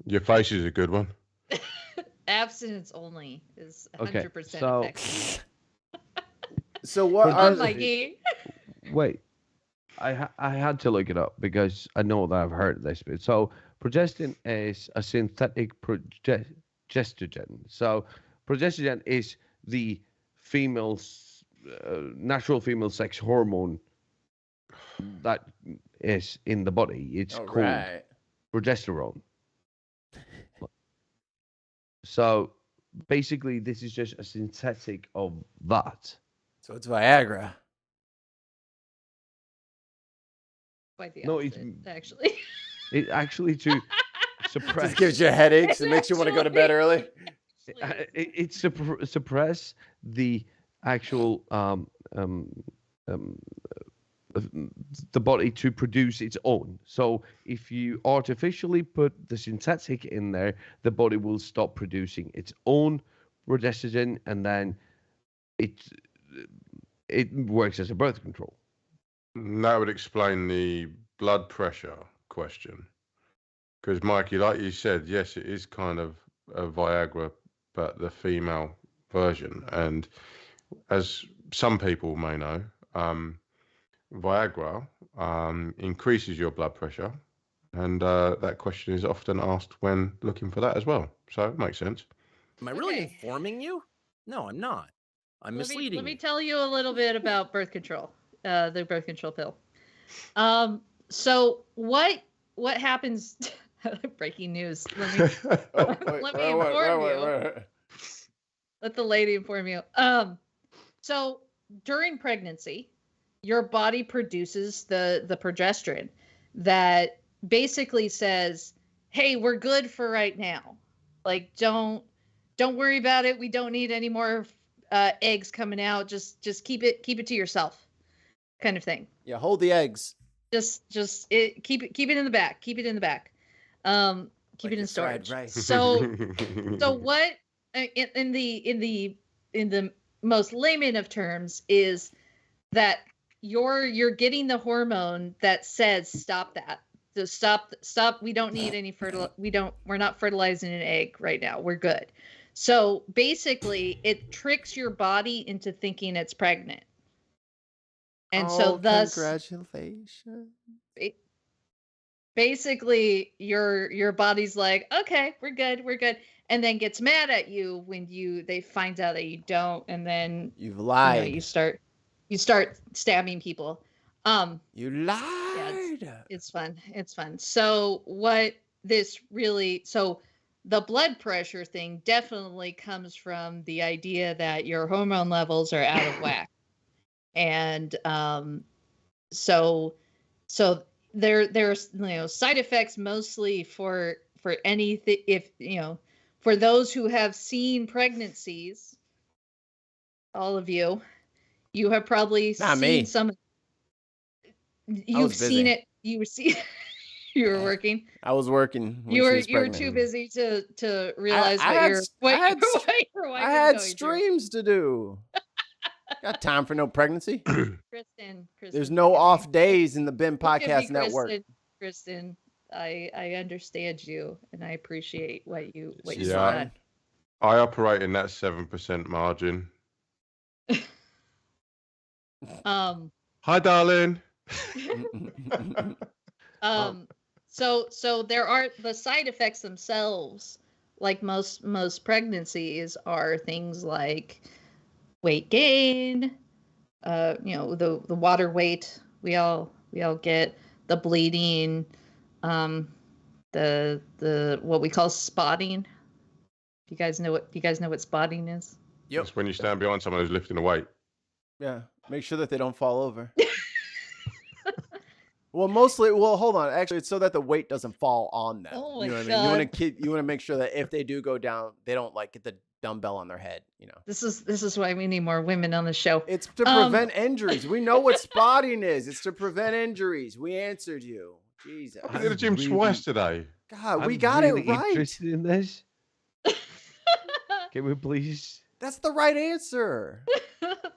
Your face is a good one. Abstinence only is 100% effective. So what are Mikey? Wait, I had to look it up because I know that I've heard this bit. So progestin is a synthetic progestogen. So progestogen is the female's natural female sex hormone that is in the body. It's called progesterone. So basically, this is just a synthetic of that. So it's Viagra. Quite the No, opposite, actually. It actually to suppress. Just gives you headaches and makes you want to go to bed early. It suppress the actual the body to produce its own. So if you artificially put the synthetic in there, the body will stop producing its own progestogen, and then it works as a birth control. That would explain the blood pressure question. Because, Mikey, like you said, yes, it is kind of a Viagra, but the female version. And as some people may know, Viagra increases your blood pressure And that question is often asked when looking for that as well. So it makes sense. Am I really Okay. informing you? No, I'm not. I'm misleading Let me you. tell you a little bit about birth control, the birth control pill. So what happens? Breaking news. Let me inform you. Let the lady inform you. So during pregnancy, your body produces the progesterone that basically says, "Hey, we're good for right now. Like, don't worry about it. We don't need any more eggs coming out. Just keep it to yourself," kind of thing. Yeah, hold the eggs. Keep it in the back. Keep it in the back. Keep Like it in your fried storage. rice. So what in the most layman of terms is that you're getting the hormone that says stop that. So stop. We don't need any we're not fertilizing an egg right now. We're good. So basically it tricks your body into thinking it's pregnant. And so thus congratulations. Basically your body's like, okay, we're good, and then gets mad at you when they find out that you don't, and then You've lied. you start stabbing people. You lied. Yeah, it's fun. So the blood pressure thing definitely comes from the idea that your hormone levels are out of whack. And so there's side effects mostly for anything. If for those who have seen pregnancies, all of you have probably Not seen me. some. was You've seen busy. it. You were working. I was working. When You she were was pregnant. too busy to realize I what had your s- what I had your s- wife was I had going through. streams to do. Got time for no pregnancy. Kristen, There's no forgive me. off days in the BIM Forgive me, Podcast Network. Kristen, I understand you, and I appreciate what you She's said. fine. I operate in that 7% margin. Hi, darling. So there are the side effects themselves, like most pregnancies, are things like weight gain, the water weight we all get, the bleeding, the what we call spotting. Do you guys know what spotting is? Yep. It's when you stand behind someone who's lifting a weight. Yeah. Make sure that they don't fall over. Well, hold on. Actually, it's so that the weight doesn't fall on them. Oh You know my what I mean? God. You want to make sure that if they do go down, they don't like get the dumbbell on their head. This is why we need more women on the show. It's to prevent injuries. We know what spotting is. It's to prevent injuries. We answered you. Jesus. I've been to the gym twice today. God, we I'm got really it right. interested in this. Can we please? That's the right answer.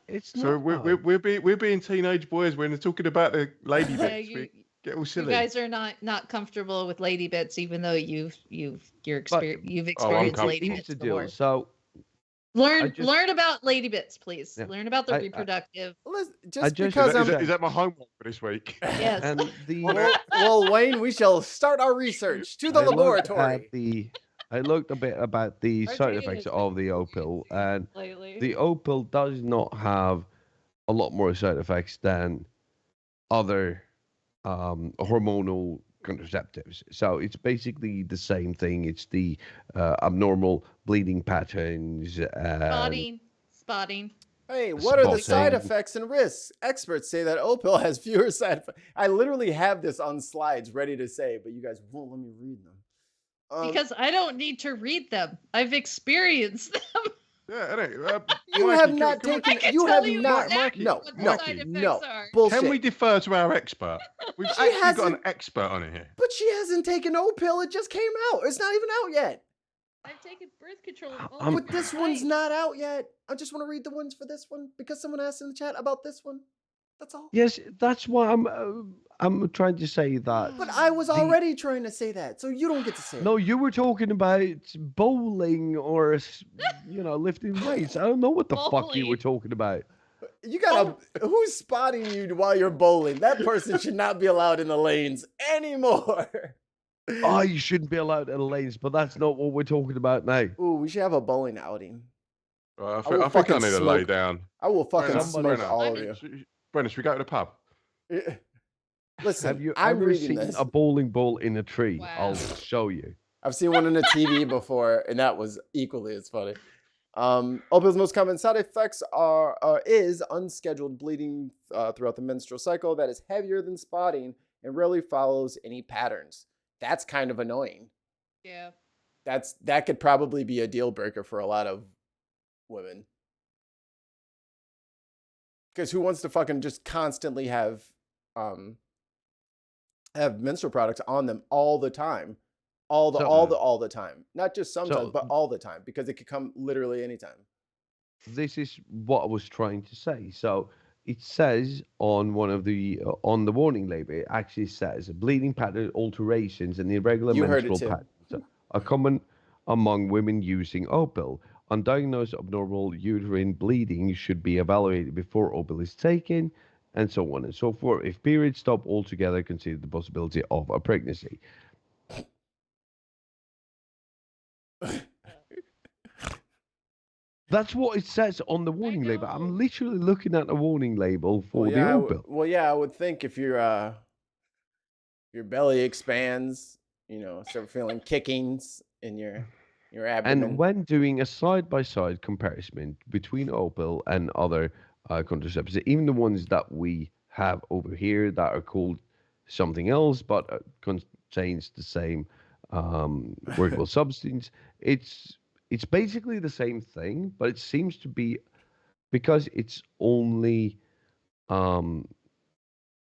It's So not. we're being teenage boys when they're talking about the lady Yeah, bits. We get all you silly. guys are not comfortable with lady bits, even though you've experienced comfortable. lady Here's bits the deal. before. So Learn about lady bits, please. Yeah. Learn about the I- reproductive. Just just- because Is that my homework for this week? Yes. and the well, Wayne, we shall start our research to the I looked laboratory. I looked a bit about the Our side training effects has of been the O pill, and lately. the O pill does not have a lot more side effects than other hormonal contraceptives. So it's basically the same thing. It's the abnormal bleeding patterns. Spotting. Hey, what are the side Spotting. effects and risks? Experts say that Opil has fewer side effects. I literally have this on slides ready to say, but you guys won't let me read them. Because I don't need to read them. I've experienced them. Yeah, you Mikey, have not can we- taken. I can You tell have you not. exactly No, what the no, side effects no. are. Bullshit. Can we defer to our expert? We've She actually got an hasn't- expert on here. But she hasn't taken Opil. It just came out. It's not even out yet. I've taken birth control. But this one's not out yet. I just want to read the ones for this one because someone asked in the chat about this one. That's all. Yes, that's why I'm trying to say that. But I was already trying to say that, so you don't get to say it. No, you were talking about bowling or lifting weights. I don't know what the fuck you were talking about. You gotta. Who's spotting you while you're bowling? That person should not be allowed in the lanes anymore. Oh, you shouldn't be allowed in lanes, but that's not what we're talking about now. Ooh, we should have a bowling outing. I will think I fucking need to lay smoke. down. I will fucking Brenna, smoke all of you. Brenna, should we go to the pub? Listen, Have you I'm ever reading seen this. a bowling ball in a tree? Wow. I'll show you. I've seen one on a TV before, and that was equally as funny. Opioids' most common side effects is unscheduled bleeding throughout the menstrual cycle that is heavier than spotting and rarely follows any patterns. That's kind of annoying. Yeah. That could probably be a deal breaker for a lot of women. Because who wants to fucking just constantly have menstrual products on them all the time? All the time. Not just sometimes, but all the time, because it could come literally anytime. This is what I was trying to say. So it says on one of the on the warning label, it actually says bleeding pattern alterations and irregular menstrual patterns are common among women using Opil. Undiagnosed abnormal uterine bleeding should be evaluated before Opil is taken, and so on and so forth. If periods stop altogether, consider the possibility of a pregnancy. That's what it says on the warning label. I'm literally looking at the warning label for the Opil. I would think if your belly expands, start feeling kickings in your abdomen. And when doing a side-by-side comparison between Opil and other contraceptives, even the ones that we have over here that are called something else but contains the same workable substance, it's basically the same thing, but it seems to be because it's only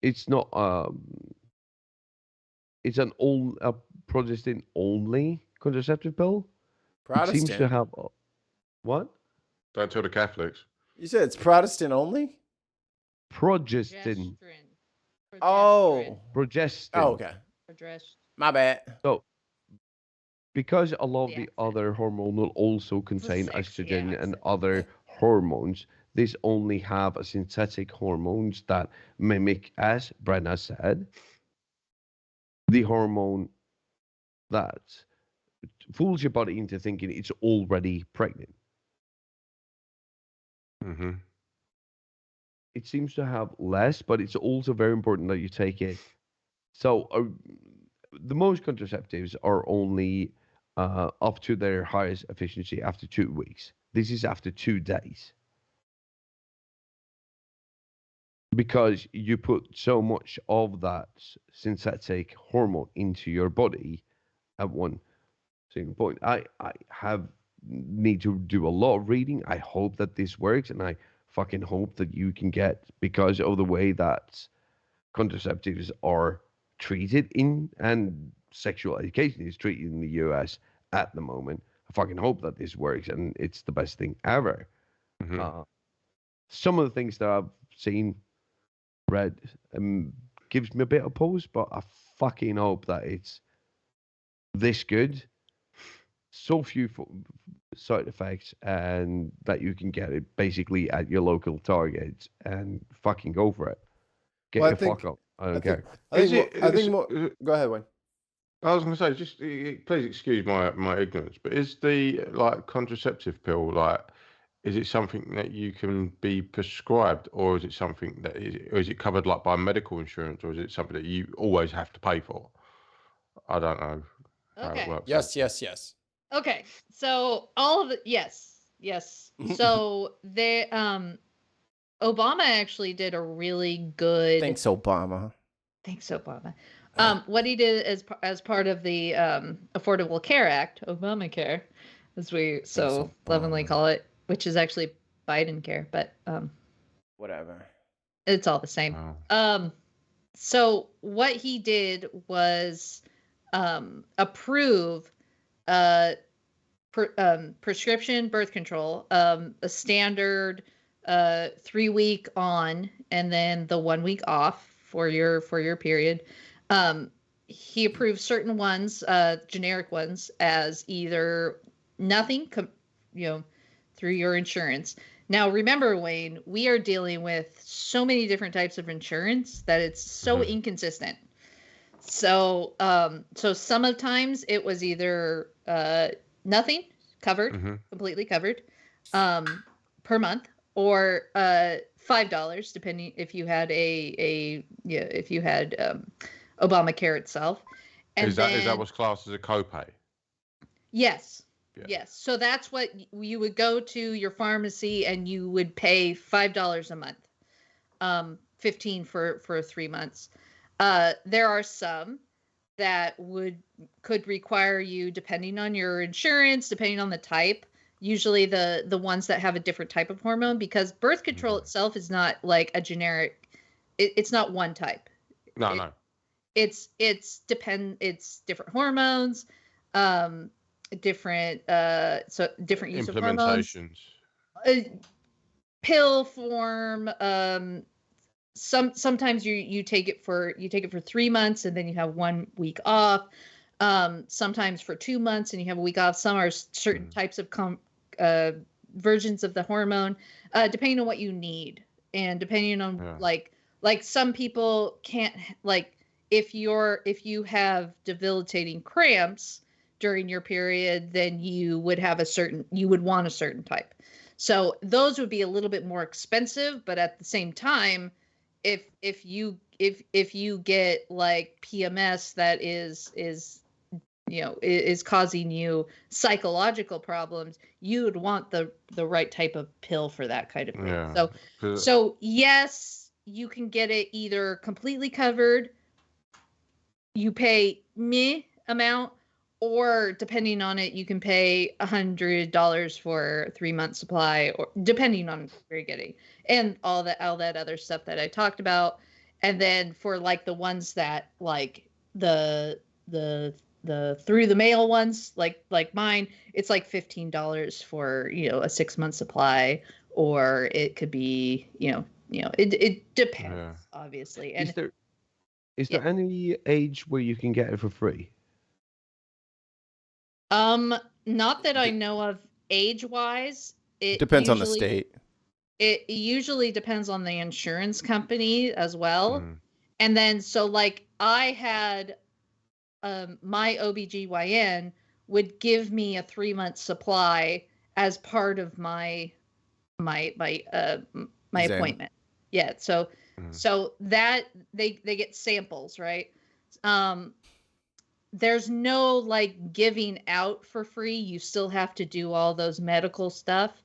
it's not it's an all a progestin only contraceptive pill. Protestant. It seems to have what? Don't tell the Catholics. You said it's Protestant only? Progestin. Oh. Progestin. Oh, okay. My bad. So, because a lot of the other hormone will also contain estrogen and other hormones, these only have a synthetic hormones that mimic, as Brenna said, the hormone that fools your body into thinking it's already pregnant. Mm-hmm. It seems to have less, but it's also very important that you take it. So the most contraceptives are only up to their highest efficiency after 2 weeks. This is after 2 days. Because you put so much of that synthetic hormone into your body at one single point. I need to do a lot of reading. I hope that this works, and I fucking hope that you can get, because of the way that contraceptives are treated and sexual education is treated in the US at the moment. I fucking hope that this works, and it's the best thing ever. Mm-hmm. Some of the things that I've seen, read, gives me a bit of pause, but I fucking hope that it's this good. So few side effects, and that you can get it basically at your local Target and fucking go for it. Get your fuck up. I don't care. I think more. Go ahead, Wayne. I was going to say, just please excuse my ignorance, but is the contraceptive pill is it something that you can be prescribed, or is it something that is it covered by medical insurance, or is it something that you always have to pay for? I don't know how it works. Yes. Okay, so all of it, yes. So they, Obama actually did a really good. Thanks, Obama. What he did as part of the Affordable Care Act, Obamacare, as we so lovingly call it, which is actually Biden care, but whatever. It's all the same. Oh. So what he did was approve prescription birth control, a standard 3-week on and then the 1 week off for your period. He approved certain ones, generic ones, as either nothing, through your insurance. Now, remember, Wayne, we are dealing with so many different types of insurance that it's so inconsistent. So so sometimes it was either nothing covered, completely covered, per month, or $5 depending if you had if you had Obamacare itself. And is that what's classed as a copay? Yes. Yeah. Yes. So that's what you would go to your pharmacy and you would pay $5 a month, 15 for 3 months. There are some that could require you, depending on your insurance, depending on the type, usually the ones that have a different type of hormone, because birth control itself is not like a generic. It's not one type. No. It's different hormones, different different use of hormones, pill form. Sometimes you take it for 3 months and then you have 1 week off. Sometimes for 2 months and you have a week off. Some are certain types of versions of the hormone, depending on what you need, and depending on like some people can't, like if you have debilitating cramps during your period, then you would want a certain type. So those would be a little bit more expensive, but at the same time, if you get like PMS that is causing you psychological problems, you would want the right type of pill for that kind of thing. Yeah. So yes, you can get it either completely covered, you pay me amount, or depending on it, you can pay $100 for a 3-month supply, or depending on where you're getting, and all that other stuff that I talked about. And then for like the ones that like the through the mail ones, like mine, it's like $15 for a 6-month supply, or it could be it depends, obviously. And is there any age where you can get it for free? Not that I know of age-wise. It depends on the state. It usually depends on the insurance company as well. And then so like I had my OBGYN would give me a 3-month supply as part of my appointment. Yeah, so that they get samples, right? There's no like giving out for free. You still have to do all those medical stuff.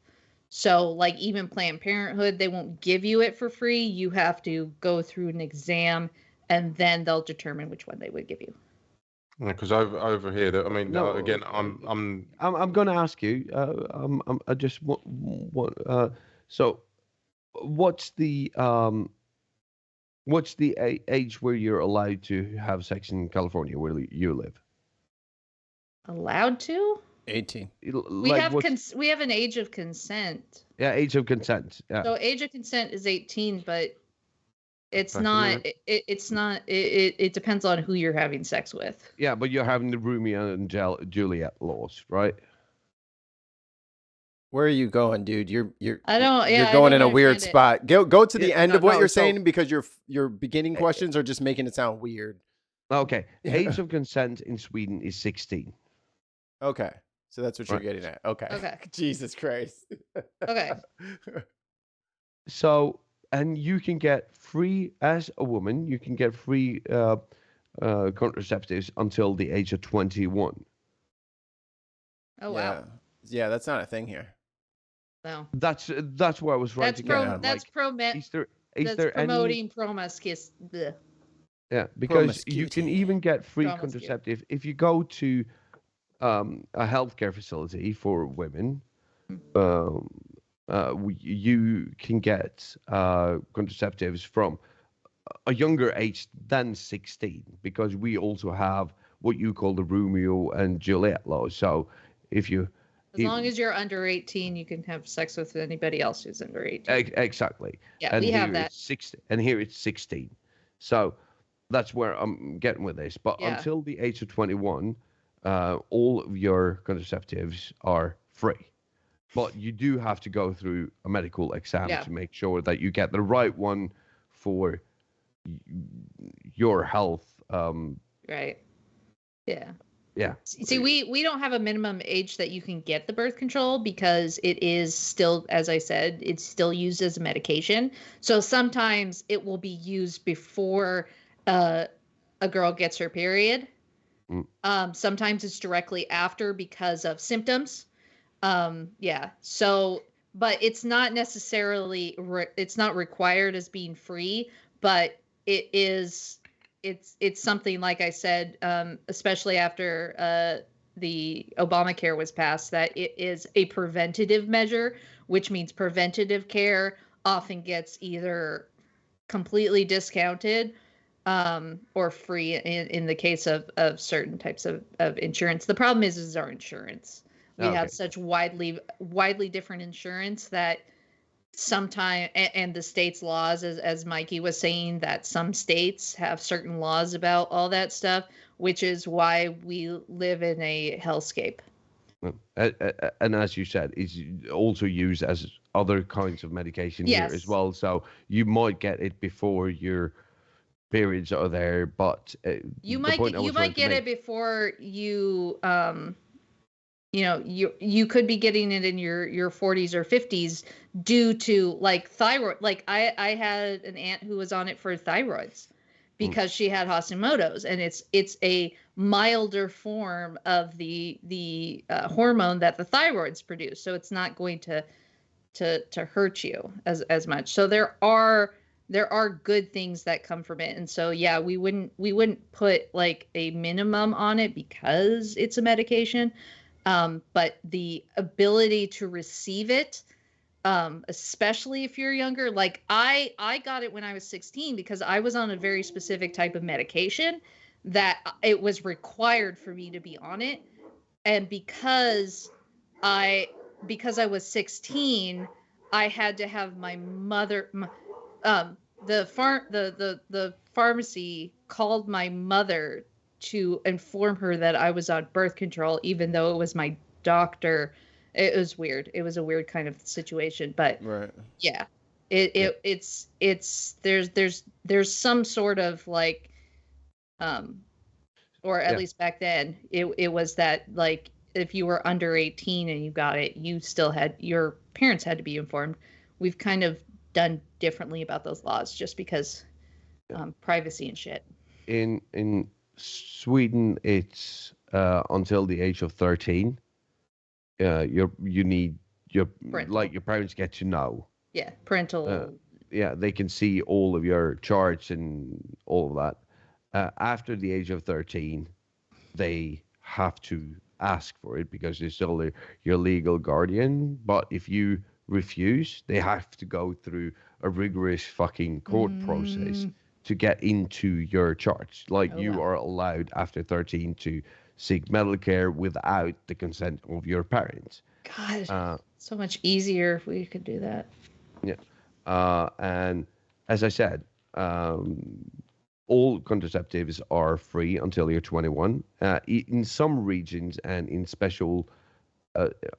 So like even Planned Parenthood, they won't give you it for free. You have to go through an exam and then they'll determine which one they would give you. Because over here, I mean, No, again, I'm going to ask you. I just want. So, what's the age where you're allowed to have sex in California, where you live? Allowed to? 18. We have an age of consent. Yeah, age of consent. Yeah. So age of consent is 18, but it's not. It's not. It depends on who you're having sex with. Yeah, but you're having the Romeo and Juliet laws, right? Where are you going, dude? You're I don't. Yeah, you're going in a weird spot. Go to the end of what you're saying, because your beginning questions are just making it sound weird. Okay. Age of consent in Sweden is 16. Okay. So that's what you're getting at. Okay. Okay. Jesus Christ. Okay. So, and you can get free, as a woman, you can get free contraceptives until the age of 21. Oh, wow. Yeah, that's not a thing here. No. That's where I was right to get at. That's promoting promiscuous. Yeah, because you can even get free contraceptive if you go to a healthcare facility for women. You can get contraceptives from a younger age than 16, because we also have what you call the Romeo and Juliet law. So if you as long as you're under 18, you can have sex with anybody else who's under 18. Exactly. Yeah, and we have that. And here it's 16. So that's where I'm getting with this. But until the age of 21, all of your contraceptives are free. But you do have to go through a medical exam to make sure that you get the right one for your health Right. Yeah. Yeah. See, we don't have a minimum age that you can get the birth control because it is still, as I said, it's still used as a medication. So sometimes it will be used before a girl gets her period. Sometimes it's directly after because of symptoms. Yeah. So, but it's not necessarily it's not required as being free, but it is it's something, like I said, especially after the Obamacare was passed, that it is a preventative measure, which means preventative care often gets either completely discounted or free in the case of certain types of insurance. The problem is our insurance. We have such widely different insurance that sometimes, and the state's laws, as Mikey was saying, that some states have certain laws about all that stuff, which is why we live in a hellscape. And as you said, it's also used as other kinds of medication here as well. So you might get it before your periods are there, but you might get it before you you could be getting it in your 40s or 50s due to like thyroid. Like I had an aunt who was on it for thyroids because she had Hashimoto's, and it's a milder form of the hormone that the thyroids produce, so it's not going to hurt you as much. So there are good things that come from it, and so yeah, we wouldn't put like a minimum on it because it's a medication. But the ability to receive it, especially if you're younger, like I got it when I was 16 because I was on a very specific type of medication that it was required for me to be on it. And because I was 16, I had to have my mother, the pharmacy called my mother to inform her that I was on birth control, even though it was my doctor. It was weird. It was a weird kind of situation, but yeah, it's there's some sort of like, or at least back then it was that, like, if you were under 18 and you got it, you still had, your parents had to be informed. We've kind of done differently about those laws just because privacy and shit. In Sweden, it's until the age of 13. You need your parental. your parents get to know. Yeah, parental. They can see all of your charts and all of that. After the age of 13, they have to ask for it because they're still your legal guardian. But if you refuse, they have to go through a rigorous fucking court process to get into your charts. Like, you are allowed after 13 to seek medical care without the consent of your parents. God, so much easier if we could do that. Yeah. And as I said, all contraceptives are free until you're 21. In some regions and in special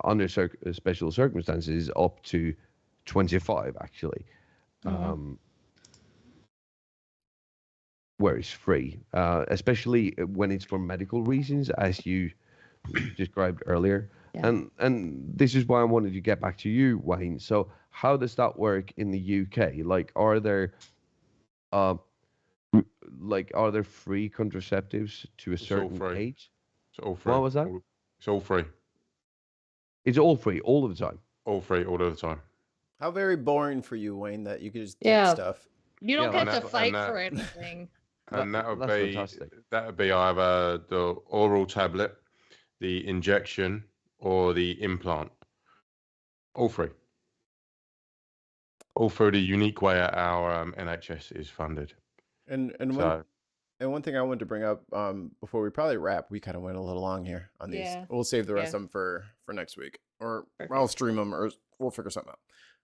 under special circumstances, up to 25 actually. Where it's free, especially when it's for medical reasons, as you described earlier. And this is why I wanted to get back to you, Wayne. So how does that work in the UK? Like, are there free contraceptives to a certain age? It's all free. What was that? It's all free. It's all free all of the time. All free all of the time. How very boring for you, Wayne, that you could just get stuff. You don't get to fight for anything. And that would be either the oral tablet, the injection, or the implant. All free. All through the unique way our NHS is funded. And one thing I wanted to bring up before we probably wrap, we kind of went a little long here on these. Yeah. We'll save the rest of them for next week, or I'll stream them, or we'll figure something out.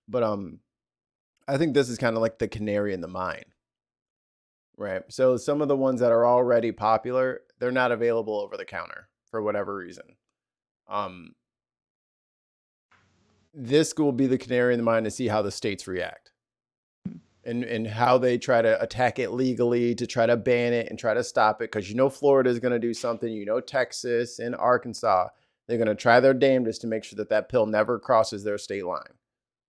But I think this is kind of like the canary in the mine. Right. So some of the ones that are already popular, they're not available over the counter for whatever reason. This will be the canary in the mine to see how the states react. and how they try to attack it legally to try to ban it and try to stop it. Because Florida is going to do something. Texas and Arkansas, they're going to try their damnedest to make sure that pill never crosses their state line.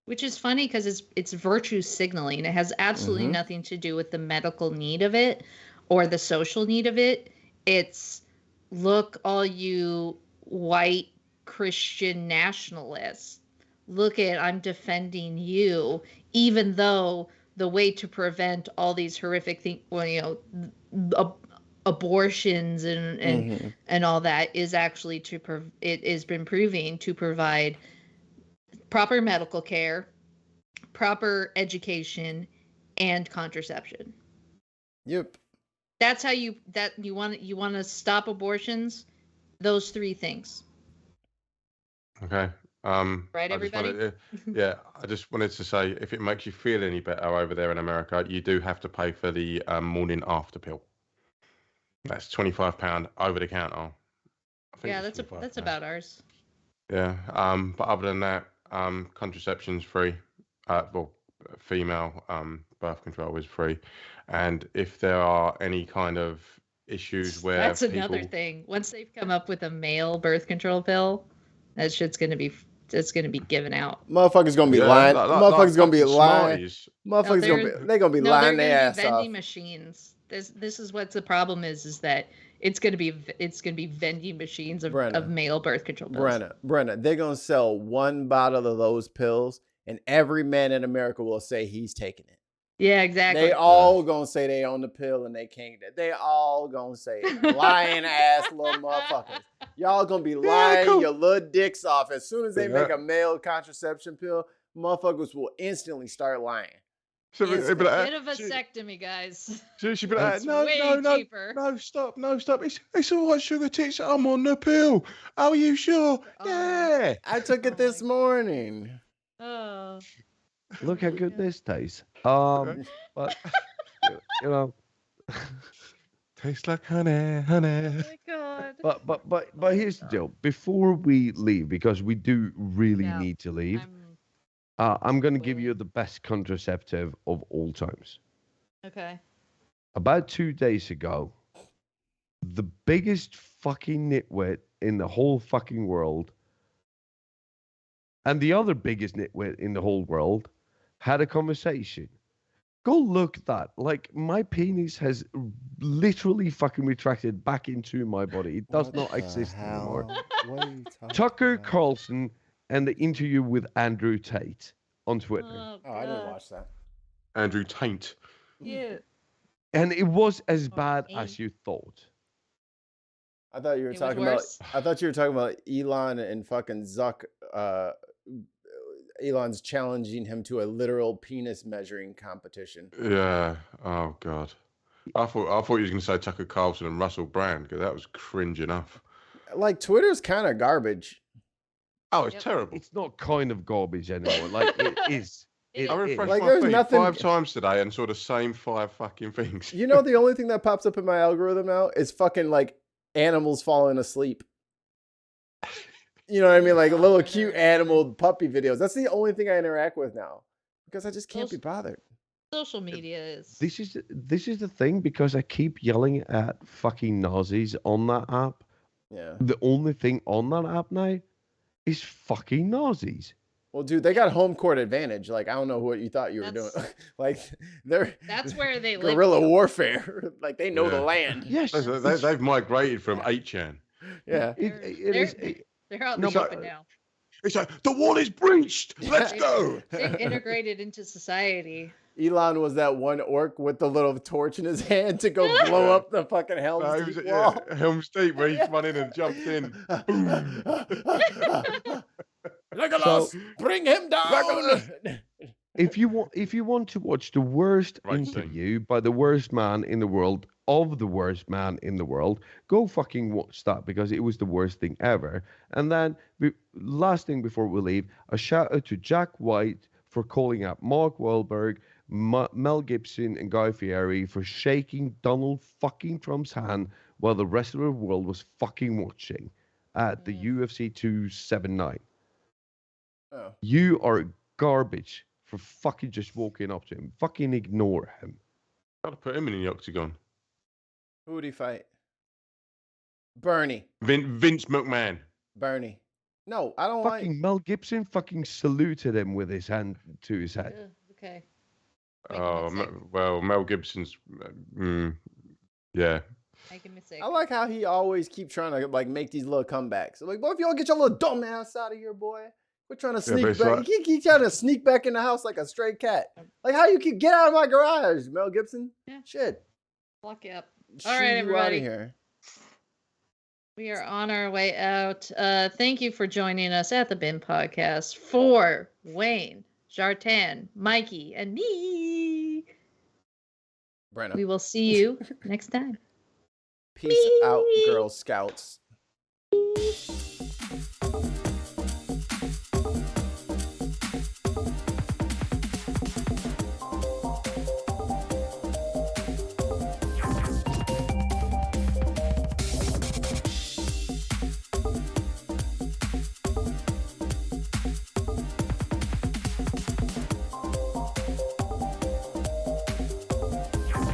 Which is funny because it's virtue signaling. It has absolutely nothing to do with the medical need of it or the social need of it. It's, look, all you white Christian nationalists, look at, I'm defending you, even though the way to prevent all these horrific things, abortions and all that is actually it has been proving to provide proper medical care, proper education, and contraception. Yep. That's how you want to stop abortions. Those three things. Okay. Right, everybody? I just wanted to say, if it makes you feel any better over there in America, you do have to pay for the morning after pill. That's £25 over the counter. I think Yeah, it's that's £25. about ours. Yeah. But other than that, contraception's free. Female birth control is free, and if there are any kind of issues where That's another thing. Once they've come up with a male birth control pill, that shit's gonna be given out. Motherfuckers gonna be lying. Motherfuckers gonna be lying. Motherfuckers they're gonna be lying their ass off. Vending machines. This is what the problem is that it's gonna be vending machines of male birth control pills. Brenna, they're gonna sell one bottle of those pills, and every man in America will say he's taking it. Yeah, exactly. They all gonna say they own the pill and they can't get it. They all gonna say it. Lying ass little motherfuckers. Y'all gonna be lying your little dicks off. As soon as they make a male contraception pill, motherfuckers will instantly start lying. Get a vasectomy, guys. She'd be like, no, stop. It's all right, sugar tits. I'm on the pill. Are you sure? Yeah. I took it this morning. Oh. Look how good this tastes. But tastes like honey. Oh my God. But here's the deal. Before we leave, because we do really need to leave, I'm going to give you the best contraceptive of all times. Okay. About 2 days ago, the biggest fucking nitwit in the whole fucking world, and the other biggest nitwit in the whole world, had a conversation. Go look at that. Like, my penis has literally fucking retracted back into my body. It does not exist anymore. What are you talking Tucker about? Carlson and the interview with Andrew Tate on Twitter. Oh, I didn't watch that. Andrew Tate. Yeah. And it was as bad as you thought. I thought you were talking about Elon and fucking Zuck. Elon's challenging him to a literal penis measuring competition. Yeah. Oh God. I thought you was going to say Tucker Carlson and Russell Brand, because that was cringe enough. Like, Twitter's kind of garbage. Oh, it's terrible. It's not kind of garbage anymore. Like, it is. I refreshed Like, my there's feed nothing 5 times today and saw the same 5 fucking things. The only thing that pops up in my algorithm now is fucking like animals falling asleep. You know what I mean? Like little cute animal puppy videos. That's the only thing I interact with now because I just can't be bothered. Social media is. This is the thing, because I keep yelling at fucking Nazis on that app. Yeah. The only thing on that app now is fucking Nazis. Well, dude, they got home court advantage. Like, I don't know what you thought you were doing. Like, that's where they live. Guerrilla warfare. Like, they know the land. Yes. They've migrated from 8chan. Yeah. They're out in the open now. It's like, the wall is breached. Let's go. They've integrated into society. Elon was that one orc with the little torch in his hand to go blow up the fucking Helm's Deep wall. Helm's Deep, where he went in and jumped in. Legolas, bring him down. If you want to watch the worst interview by the worst man in the world of the worst man in the world, go fucking watch that, because it was the worst thing ever. And then last thing before we leave, a shout out to Jack White for calling out Mark Wahlberg, Mel Gibson, and Guy Fieri for shaking Donald fucking Trump's hand while the rest of the world was fucking watching at the UFC 279. Oh. You are garbage for fucking just walking up to him. Fucking ignore him. Gotta put him in the octagon. Who would he fight? Bernie. Vince McMahon. Bernie. No, I don't Fucking like. Mel Gibson fucking saluted him with his hand to his head. Okay. Oh, well, Mel Gibson's. Yeah. Making me sick. I like how he always keep trying to like make these little comebacks. Like, boy, if you all get your little dumb ass out of here, boy. We're trying to sneak back. Like... You keep trying to sneak back in the house like a stray cat. Like, how you keep get out of my garage, Mel Gibson? Yeah. Shit. Lock you up. Shoo All right, you everybody. Out of here. We are on our way out. Thank you for joining us at the Bin Podcast for Wayne, Jartan, Mikey, and me. Brenna. We will see you next time. Peace out, Girl Scouts.